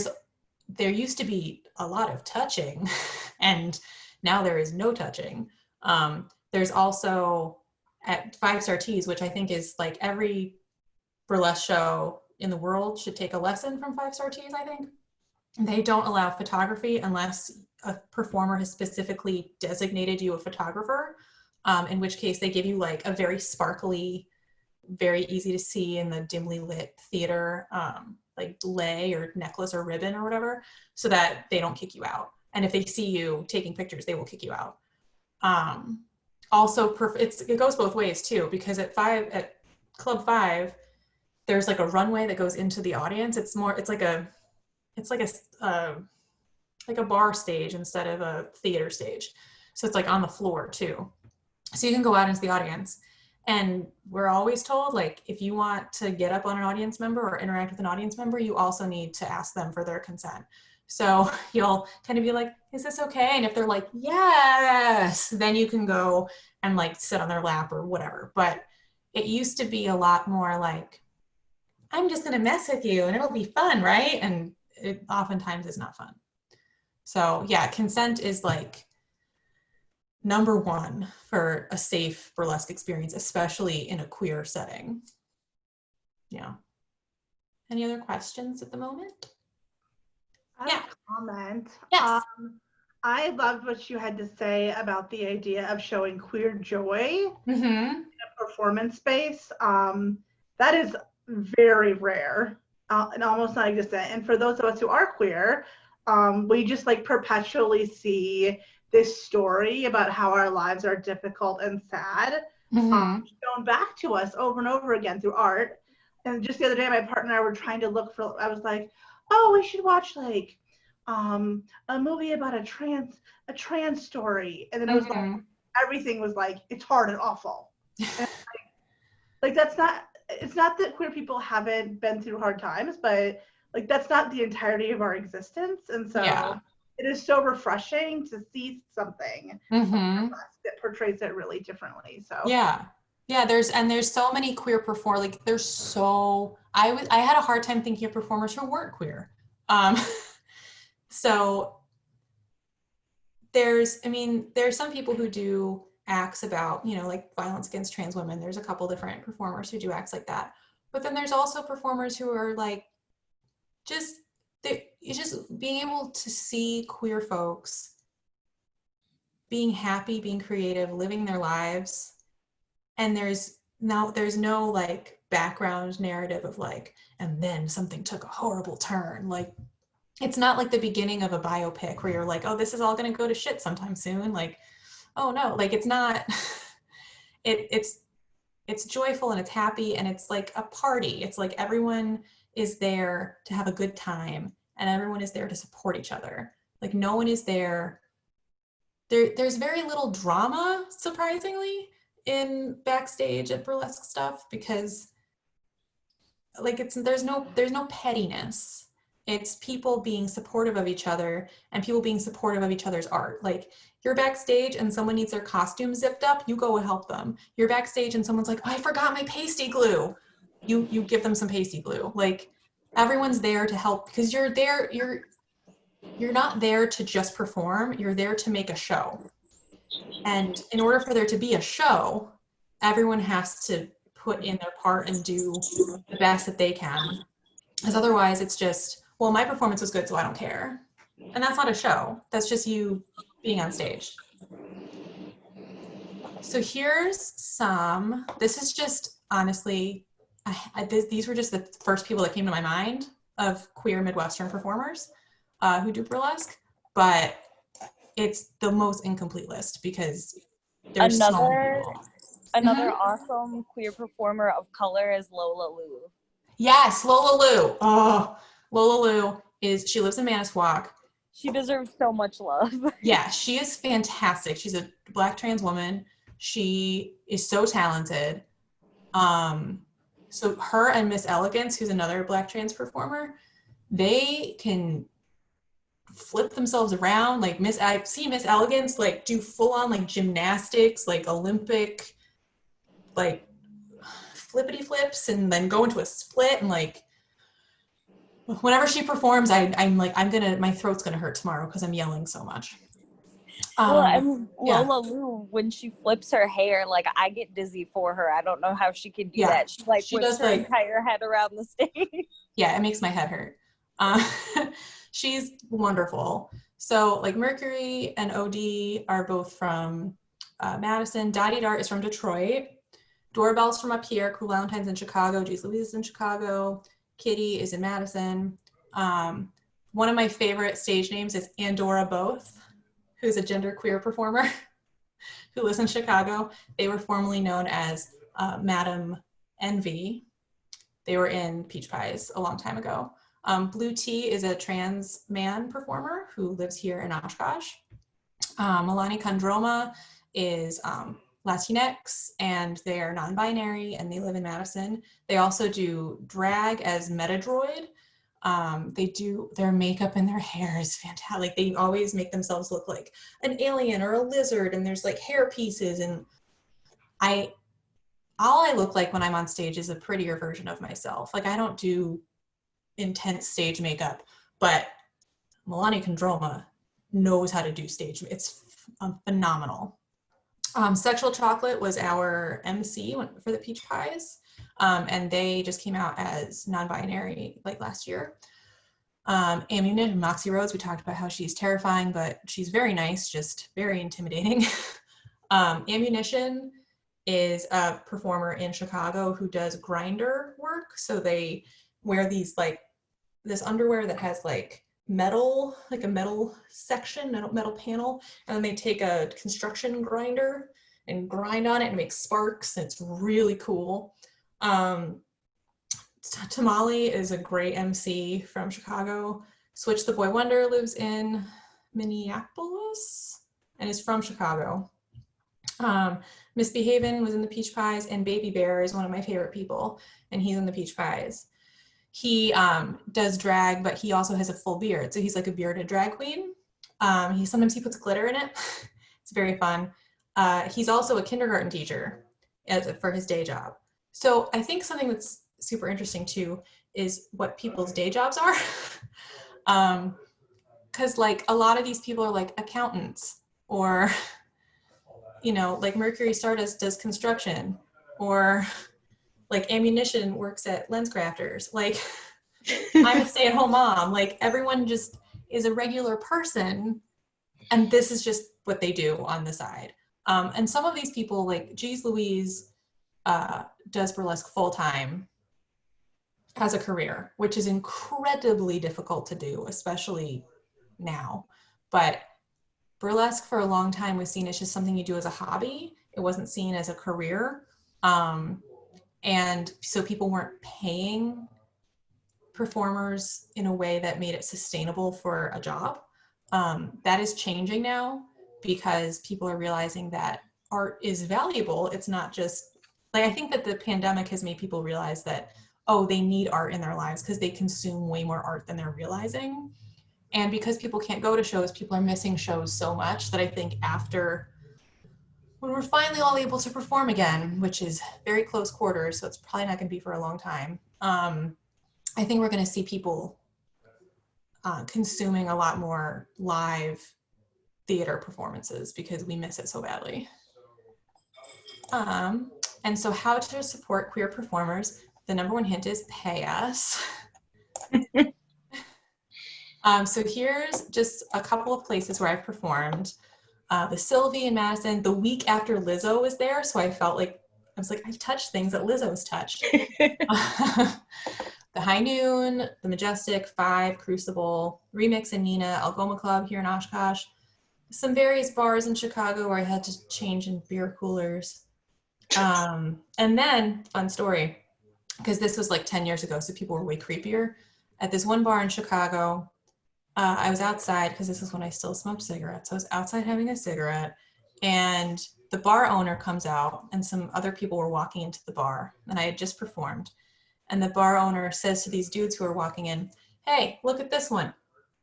used to be a lot of touching and now there is no touching. There's also at 5-Star Tees, which I think is like every burlesque show in the world should take a lesson from 5-Star Tees, I think. They don't allow photography unless a performer has specifically designated you a photographer, in which case they give you like a very sparkly, very easy to see in the dimly lit theater, like lei or necklace or ribbon or whatever, so that they don't kick you out. And if they see you taking pictures, they will kick you out. Also, it goes both ways too, because at Club 5, there's like a runway that goes into the audience. It's like a bar stage instead of a theater stage. So it's like on the floor too. So you can go out into the audience. And we're always told, like, if you want to get up on an audience member or interact with an audience member, you also need to ask them for their consent. So you'll kind of be like, is this okay? And if they're like, yes, then you can go and like sit on their lap or whatever. But it used to be a lot more like, I'm just going to mess with you and it'll be fun, right? And it oftentimes is not fun. So yeah, consent is like number one for a safe burlesque experience, especially in a queer setting. Yeah. Any other questions at the moment? I have a comment. Yes. I loved what you had to say about the idea of showing queer joy in a performance space. That is very rare and almost non-existent. And for those of us who are queer, we just like perpetually see this story about how our lives are difficult and sad, shown back to us over and over again through art. And just the other day, my partner and I were trying to look for, I was like, oh, we should watch like a movie about a trans story. And then it was like, everything was like, it's hard and awful. And like that's not, it's not that queer people haven't been through hard times, but like that's not the entirety of our existence. And so it is so refreshing to see something that portrays it really differently. So there's so many queer performers. Like there's so I had a hard time thinking of performers who weren't queer. So there's some people who do acts about, like violence against trans women. There's a couple different performers who do acts like that. But then there's also performers who are like, just being able to see queer folks being happy, being creative, living their lives. And there's no like background narrative of like, and then something took a horrible turn. Like, it's not like the beginning of a biopic where you're like, oh, this is all going to go to shit sometime soon. Like, oh no, like it's not, it's joyful and it's happy and it's like a party. It's like everyone is there to have a good time and everyone is there to support each other. Like no one is there. There's very little drama, surprisingly, in backstage at burlesque stuff because like there's no pettiness. It's people being supportive of each other and people being supportive of each other's art. Like you're backstage and someone needs their costume zipped up, you go and help them. You're backstage and someone's like, oh, I forgot my pasty glue. You give them some pasty glue. Like everyone's there to help because you're not there to just perform, you're there to make a show. And in order for there to be a show, everyone has to put in their part and do the best that they can. Because otherwise it's just, well, my performance was good, so I don't care. And that's not a show. That's just you being on stage. So here's this is just, honestly, these were just the first people that came to my mind of queer Midwestern performers who do burlesque, but it's the most incomplete list because there's another awesome queer performer of color is Lola Lou. Yes, Lola Lou. Oh, Lola Lou she lives in Manasquan. She deserves so much love. Yeah, she is fantastic. She's a Black trans woman. She is so talented. So her and Miss Elegance, who's another Black trans performer, they can flip themselves around. Like I see Miss Elegance like do full on like gymnastics, like Olympic, like flippity flips, and then go into a split. And like whenever she performs, I'm like, my throat's gonna hurt tomorrow because I'm yelling so much. Well, and Lola Lou, when she flips her hair, like I get dizzy for her. I don't know how she can do that. She like whips her entire head around the stage. Yeah, it makes my head hurt. She's wonderful. So like Mercury and OD are both from Madison. Dottie Dart is from Detroit. Doorbell's from up here. Cool Valentine's in Chicago. Loueez is in Chicago. Kitty is in Madison. One of my favorite stage names is Andorra Both, who's a genderqueer performer who lives in Chicago. They were formerly known as Madam Envy. They were in Peach Pies a long time ago. Blue Tea is a trans man performer who lives here in Oshkosh. Milani Kandroma is Latinx, and they are non-binary, and they live in Madison. They also do drag as Metadroid. They do their makeup and their hair is fantastic. Like they always make themselves look like an alien or a lizard, and there's like hair pieces, and all I look like when I'm on stage is a prettier version of myself. Like I don't do intense stage makeup, but Milani Kandroma knows how to do stage. It's phenomenal. Sexual Chocolate was our MC for the Peach Pies, and they just came out as non-binary like last year. Ammunition, Moxie Rhodes, we talked about how she's terrifying, but she's very nice, just very intimidating. Ammunition is a performer in Chicago who does grinder work. So they wear these like this underwear that has like metal, like a metal section, metal panel, and then they take a construction grinder and grind on it and make sparks, and it's really cool. Tamale is a great MC from Chicago. Switch the Boy Wonder lives in Minneapolis and is from Chicago. Misbehavin' was in the Peach Pies, and Baby Bear is one of my favorite people, and he's in the Peach Pies. He does drag, but he also has a full beard, so he's like a bearded drag queen. Sometimes he puts glitter in it. It's very fun. He's also a kindergarten teacher for his day job. So I think something that's super interesting too is what people's day jobs are. Because like a lot of these people are like accountants, or you know, like Mercury Stardust does construction, or like Ammunition works at Lens Crafters. Like I'm a stay-at-home mom. Like everyone just is a regular person, and this is just what they do on the side. And some of these people, like Loueez, does burlesque full-time as a career, which is incredibly difficult to do, especially now. But burlesque for a long time was seen as just something you do as a hobby. It wasn't seen as a career. And so people weren't paying performers in a way that made it sustainable for a job. That is changing now because people are realizing that art is valuable. It's not just, like, I think that the pandemic has made people realize that, oh, they need art in their lives because they consume way more art than they're realizing. And because people can't go to shows, people are missing shows so much that I think after, when we're finally all able to perform again, which is very close quarters, so it's probably not going to be for a long time, I think we're going to see people consuming a lot more live theater performances because we miss it so badly. And so how to support queer performers, the number one hint is pay us. So here's just a couple of places where I've performed. The Sylvie in Madison, the week after Lizzo was there, so I felt like, I was like, I've touched things that Lizzo's touched. The High Noon, the Majestic, 5, Crucible, Remix and Nina, Algoma Club here in Oshkosh, some various bars in Chicago where I had to change in beer coolers. And then, fun story, because this was like 10 years ago, so people were way creepier. At this one bar in Chicago, I was outside because this is when I still smoked cigarettes. So I was outside having a cigarette, and the bar owner comes out and some other people were walking into the bar and I had just performed. And the bar owner says to these dudes who are walking in, hey, look at this one.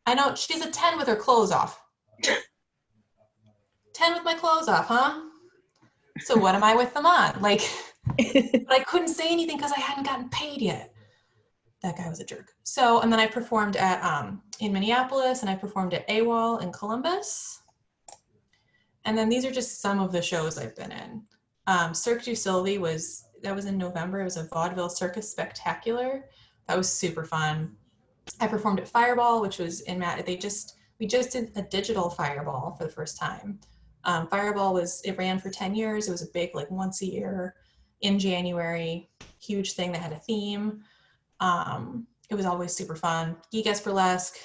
I know she's a 10 with her clothes off. 10 with my clothes off, huh? So what am I with them on? Like, but I couldn't say anything because I hadn't gotten paid yet. That guy was a jerk. So, and then I performed at in Minneapolis, and I performed at AWOL in Columbus. And then these are just some of the shows I've been in. Cirque du Sylvie was in November. It was a vaudeville circus spectacular. That was super fun. I performed at Fireball, which was in we just did a digital Fireball for the first time. Fireball it ran for 10 years. It was a big, like once a year in January, huge thing that had a theme. It was always super fun. Geek-Ass Burlesque,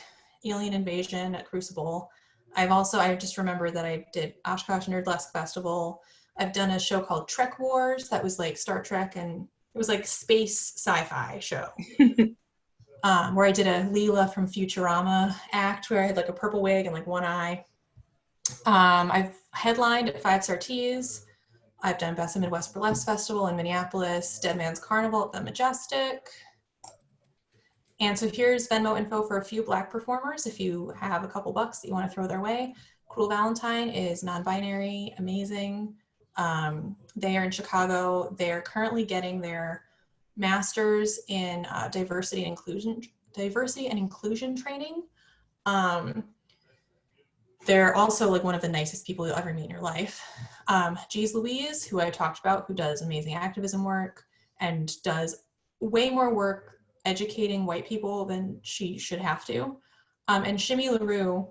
Alien Invasion at Crucible. I just remembered that I did Oshkosh Nerdlesque Festival. I've done a show called Trek Wars that was like Star Trek, and it was like space sci-fi show. Where I did a Leela from Futurama act where I had like a purple wig and like one eye. I've headlined at 5 Star Teas. I've done Best of Midwest Burlesque Festival in Minneapolis, Dead Man's Carnival at the Majestic. And so here's Venmo info for a few Black performers if you have a couple bucks that you want to throw their way. Cruel Valentine is non-binary, amazing. They are in Chicago. They're currently getting their master's in diversity and inclusion training. They're also like one of the nicest people you'll ever meet in your life. Geez Loueez, who I talked about, who does amazing activism work and does way more work educating white people than she should have to. And Shimmy LaRue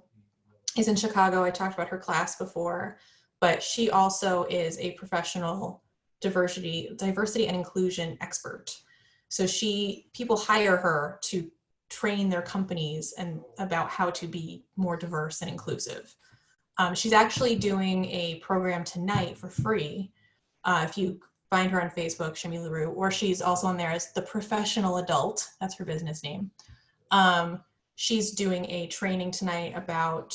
is in Chicago. I talked about her class before, but she also is a professional diversity and inclusion expert. So people hire her to train their companies and about how to be more diverse and inclusive. She's actually doing a program tonight for free. If you find her on Facebook, Shimmy LaRue, or she's also on there as the Professional Adult. That's her business name. She's doing a training tonight about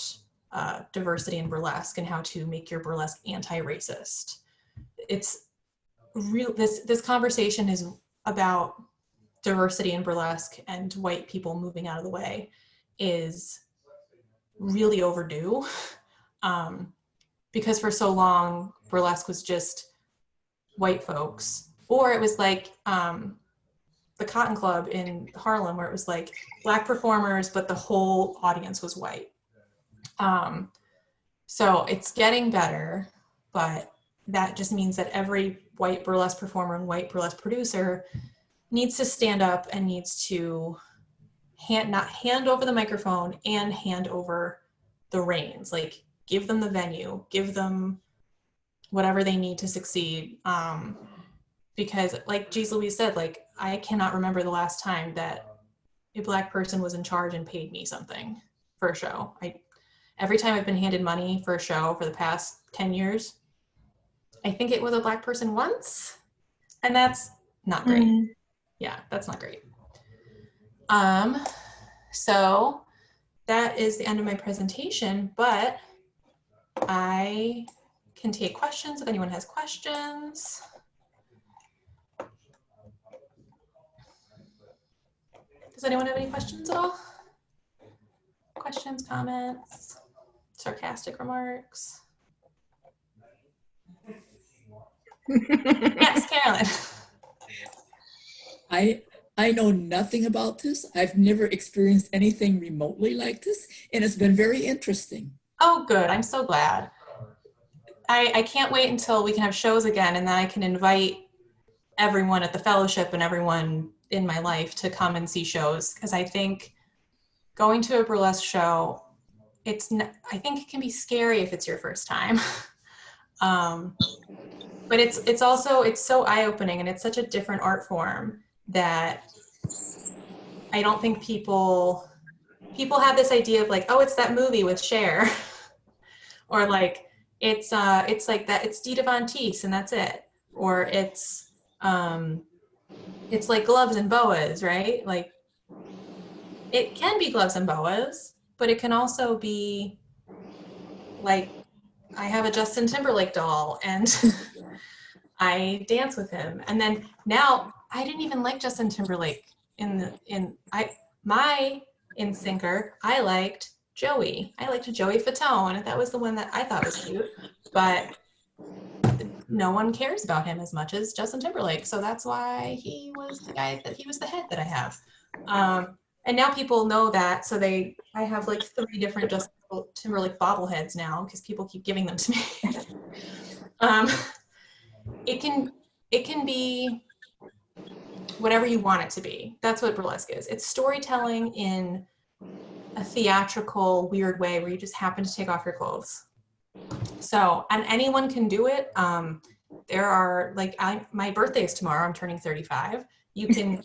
diversity in burlesque and how to make your burlesque anti-racist. It's real. This conversation is about diversity in burlesque and white people moving out of the way is really overdue. Because for so long, burlesque was just white folks, or it was like the Cotton Club in Harlem, where it was like Black performers, but the whole audience was white. So it's getting better, but that just means that every white burlesque performer and white burlesque producer needs to stand up and needs to not hand over the microphone and hand over the reins. Like, give them the venue, give them whatever they need to succeed. Because like Geez Louise said, like, I cannot remember the last time that a Black person was in charge and paid me something for a show. Every time I've been handed money for a show for the past 10 years, I think it was a Black person once, and that's not great. Yeah, that's not great. So that is the end of my presentation, but I can take questions if anyone has questions. Does anyone have any questions at all? Questions, comments, sarcastic remarks? Yes, Carolyn. I know nothing about this. I've never experienced anything remotely like this, and it's been very interesting. Oh, good. I'm so glad. I can't wait until we can have shows again, and then I can invite everyone at the fellowship and everyone in my life to come and see shows, because I think going to a burlesque show, I think it can be scary if it's your first time. But it's so eye-opening, and it's such a different art form that I don't think people have this idea of like, oh, it's that movie with Cher, or like it's like that, it's Dita Von Teese and that's it, or it's like gloves and boas, right? Like, it can be gloves and boas, but it can also be like I have a Justin Timberlake doll and I dance with him. And then now I didn't even like Justin Timberlake my in-syncer, I liked Joey. I liked Joey Fatone. That was the one that I thought was cute, but no one cares about him as much as Justin Timberlake. So that's why he was the head that I have. And now people know that. So I have like 3 different Justin Timberlake bobbleheads now because people keep giving them to me. It can be whatever you want it to be. That's what burlesque is. It's storytelling in a theatrical, weird way where you just happen to take off your clothes. So, and anyone can do it. There are, like, my birthday is tomorrow. I'm turning 35. You can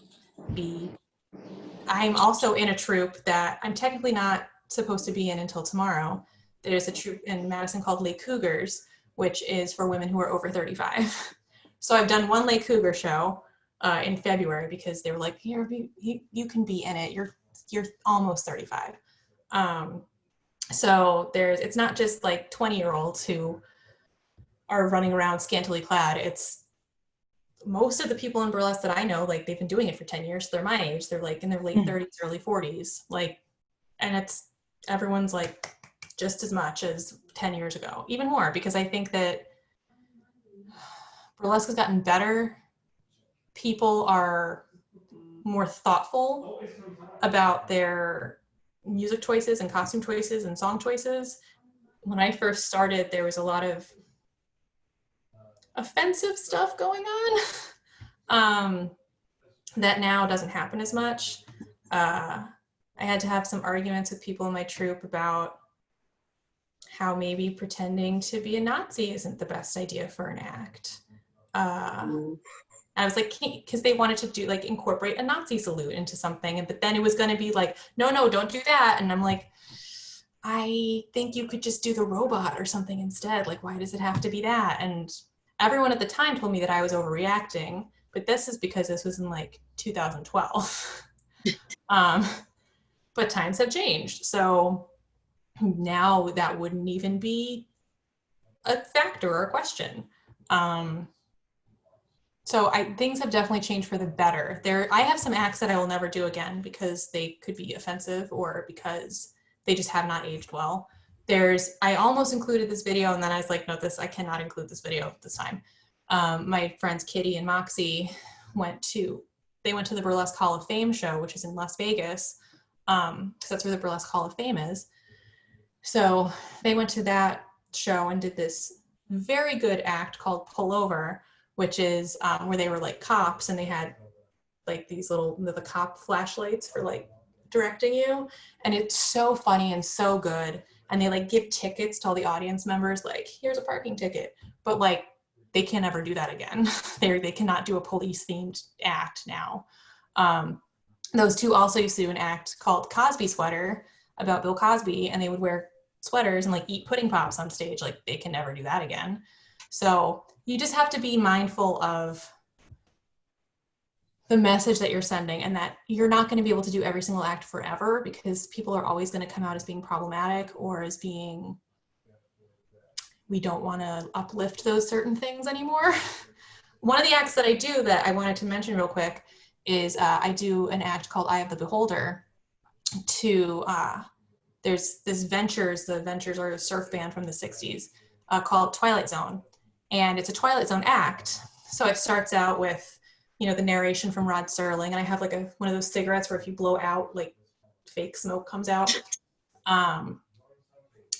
I'm also in a troupe that I'm technically not supposed to be in until tomorrow. There's a troupe in Madison called Les Cougars, which is for women who are over 35. So I've done one Les Cougar show in February because they were like, here, you can be in it. You're almost 35. So it's not just like 20-year-olds who are running around scantily clad. It's most of the people in burlesque that I know, like, they've been doing it for 10 years. So they're my age. They're like in their late 30s, early 40s. Like, and everyone's like just as much as 10 years ago, even more, because I think that burlesque has gotten better. People are more thoughtful about their music choices and costume choices and song choices. When I first started, there was a lot of offensive stuff going on that now doesn't happen as much. I had to have some arguments with people in my troupe about how maybe pretending to be a Nazi isn't the best idea for an act. I was like, because they wanted to do, like, incorporate a Nazi salute into something, but then it was going to be like, no, don't do that. And I'm like, I think you could just do the robot or something instead. Like, why does it have to be that? And everyone at the time told me that I was overreacting, but this is because this was in like 2012. But times have changed. So now that wouldn't even be a factor or a question. So things have definitely changed for the better. I have some acts that I will never do again because they could be offensive or because they just have not aged well. I almost included this video and then I was like, no, I cannot include this video this time. My friends Kitty and Moxie went to the Burlesque Hall of Fame show, which is in Las Vegas, because that's where the Burlesque Hall of Fame is. So they went to that show and did this very good act called Pull Over, which is where they were like cops and they had like these the cop flashlights for like directing you. And it's so funny and so good. And they like give tickets to all the audience members, like, here's a parking ticket. But like, they can never do that again. They cannot do a police themed act now. Those two also used to do an act called Cosby Sweater about Bill Cosby, and they would wear sweaters and like eat pudding pops on stage. Like, they can never do that again. So you just have to be mindful of the message that you're sending and that you're not going to be able to do every single act forever because people are always going to come out as being problematic or as being, we don't want to uplift those certain things anymore. One of the acts that I do that I wanted to mention real quick is I do an act called Eye of the Beholder there's this Ventures, the Ventures are a surf band from the 60s called Twilight Zone. And it's a Twilight Zone act. So it starts out with, the narration from Rod Serling, and I have like one of those cigarettes where if you blow out, like fake smoke comes out. And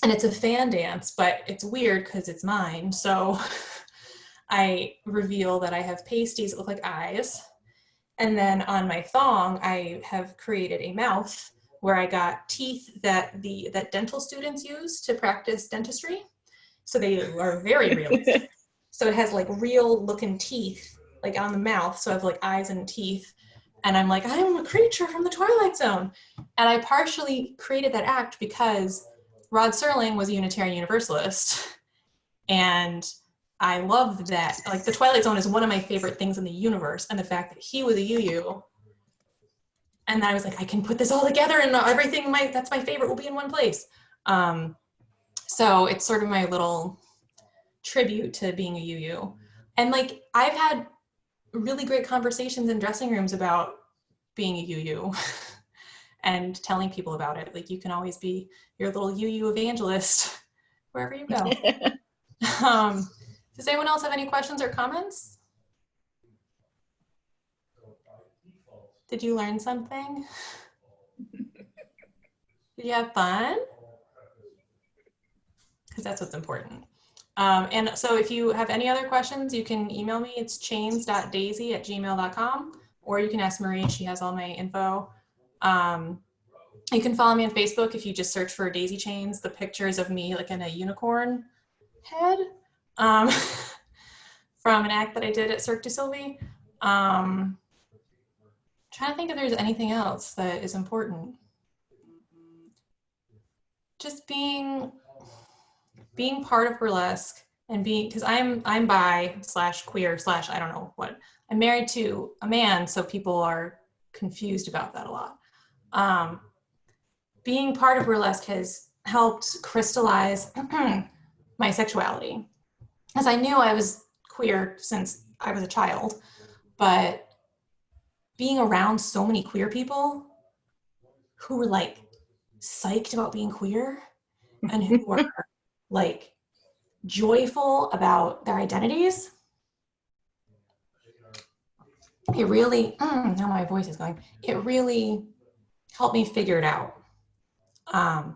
it's a fan dance, but it's weird because it's mine. So I reveal that I have pasties that look like eyes. And then on my thong, I have created a mouth where I got teeth that dental students use to practice dentistry. So they are very realistic. So it has like real looking teeth like on the mouth. So I have like eyes and teeth. And I'm like, I'm a creature from the Twilight Zone. And I partially created that act because Rod Serling was a Unitarian Universalist. And I loved that. Like, the Twilight Zone is one of my favorite things in the universe. And the fact that he was a UU. And then I was like, I can put this all together and everything that's my favorite will be in one place. So it's sort of my little tribute to being a UU. And like, I've had really great conversations in dressing rooms about being a UU and telling people about it. Like, you can always be your little UU evangelist wherever you go. Does anyone else have any questions or comments? Did you learn something? Did you have fun? Because that's what's important. And so if you have any other questions, you can email me. It's chains.daisy@gmail.com, or you can ask Marie. She has all my info. You can follow me on Facebook if you just search for Daisy Chains. The pictures of me like in a unicorn head from an act that I did at Cirque du Soleil. Trying to think if there's anything else that is important. Just being part of burlesque and being, because I'm bi / queer / I don't know what. I'm married to a man, so people are confused about that a lot. Being part of burlesque has helped crystallize my sexuality, as I knew I was queer since I was a child, but being around so many queer people who were like psyched about being queer and who were like joyful about their identities, it really, now my voice is going, it really helped me figure it out.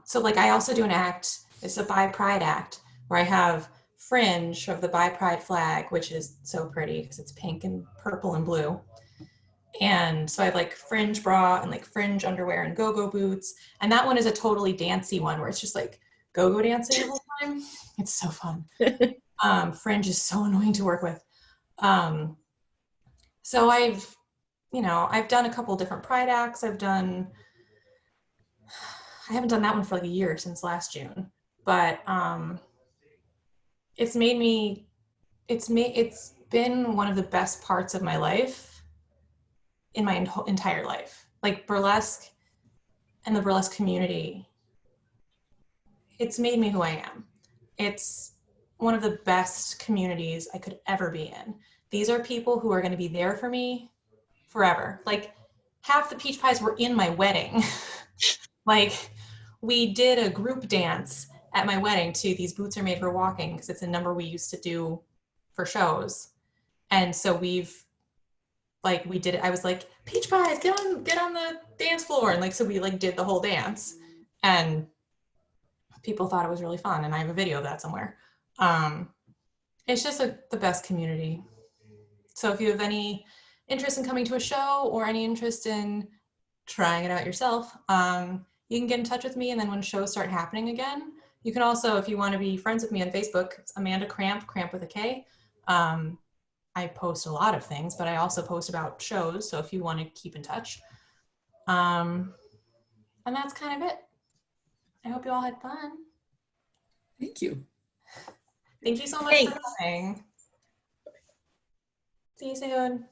So like, I also do an act, it's a bi pride act, where I have fringe of the bi pride flag, which is so pretty because it's pink and purple and blue. And so I have like fringe bra and like fringe underwear and go-go boots. And that one is a totally dancey one where it's just like go-go dancing the whole time. It's so fun. Fringe is so annoying to work with. So I've done a couple different pride acts. I haven't done that one for like a year, since last June, but it's been one of the best parts of my life in my entire life. Like, burlesque and the burlesque community, it's made me who I am. It's one of the best communities I could ever be in. These are people who are going to be there for me forever. Like, half the peach pies were in my wedding. Like, we did a group dance at my wedding to These Boots Are Made for Walking, because it's a number we used to do for shows. And so we did it. I was like, peach pies, get on the dance floor. And like, so we like did the whole dance, and people thought it was really fun. And I have a video of that somewhere. It's just the best community. So if you have any interest in coming to a show or any interest in trying it out yourself, you can get in touch with me. And then when shows start happening again, you can also, if you want to be friends with me on Facebook, it's Amanda Kramp with a K. I post a lot of things, but I also post about shows. So if you want to keep in touch. And that's kind of it. I hope you all had fun. Thank you. Thank you so much for coming. See you soon.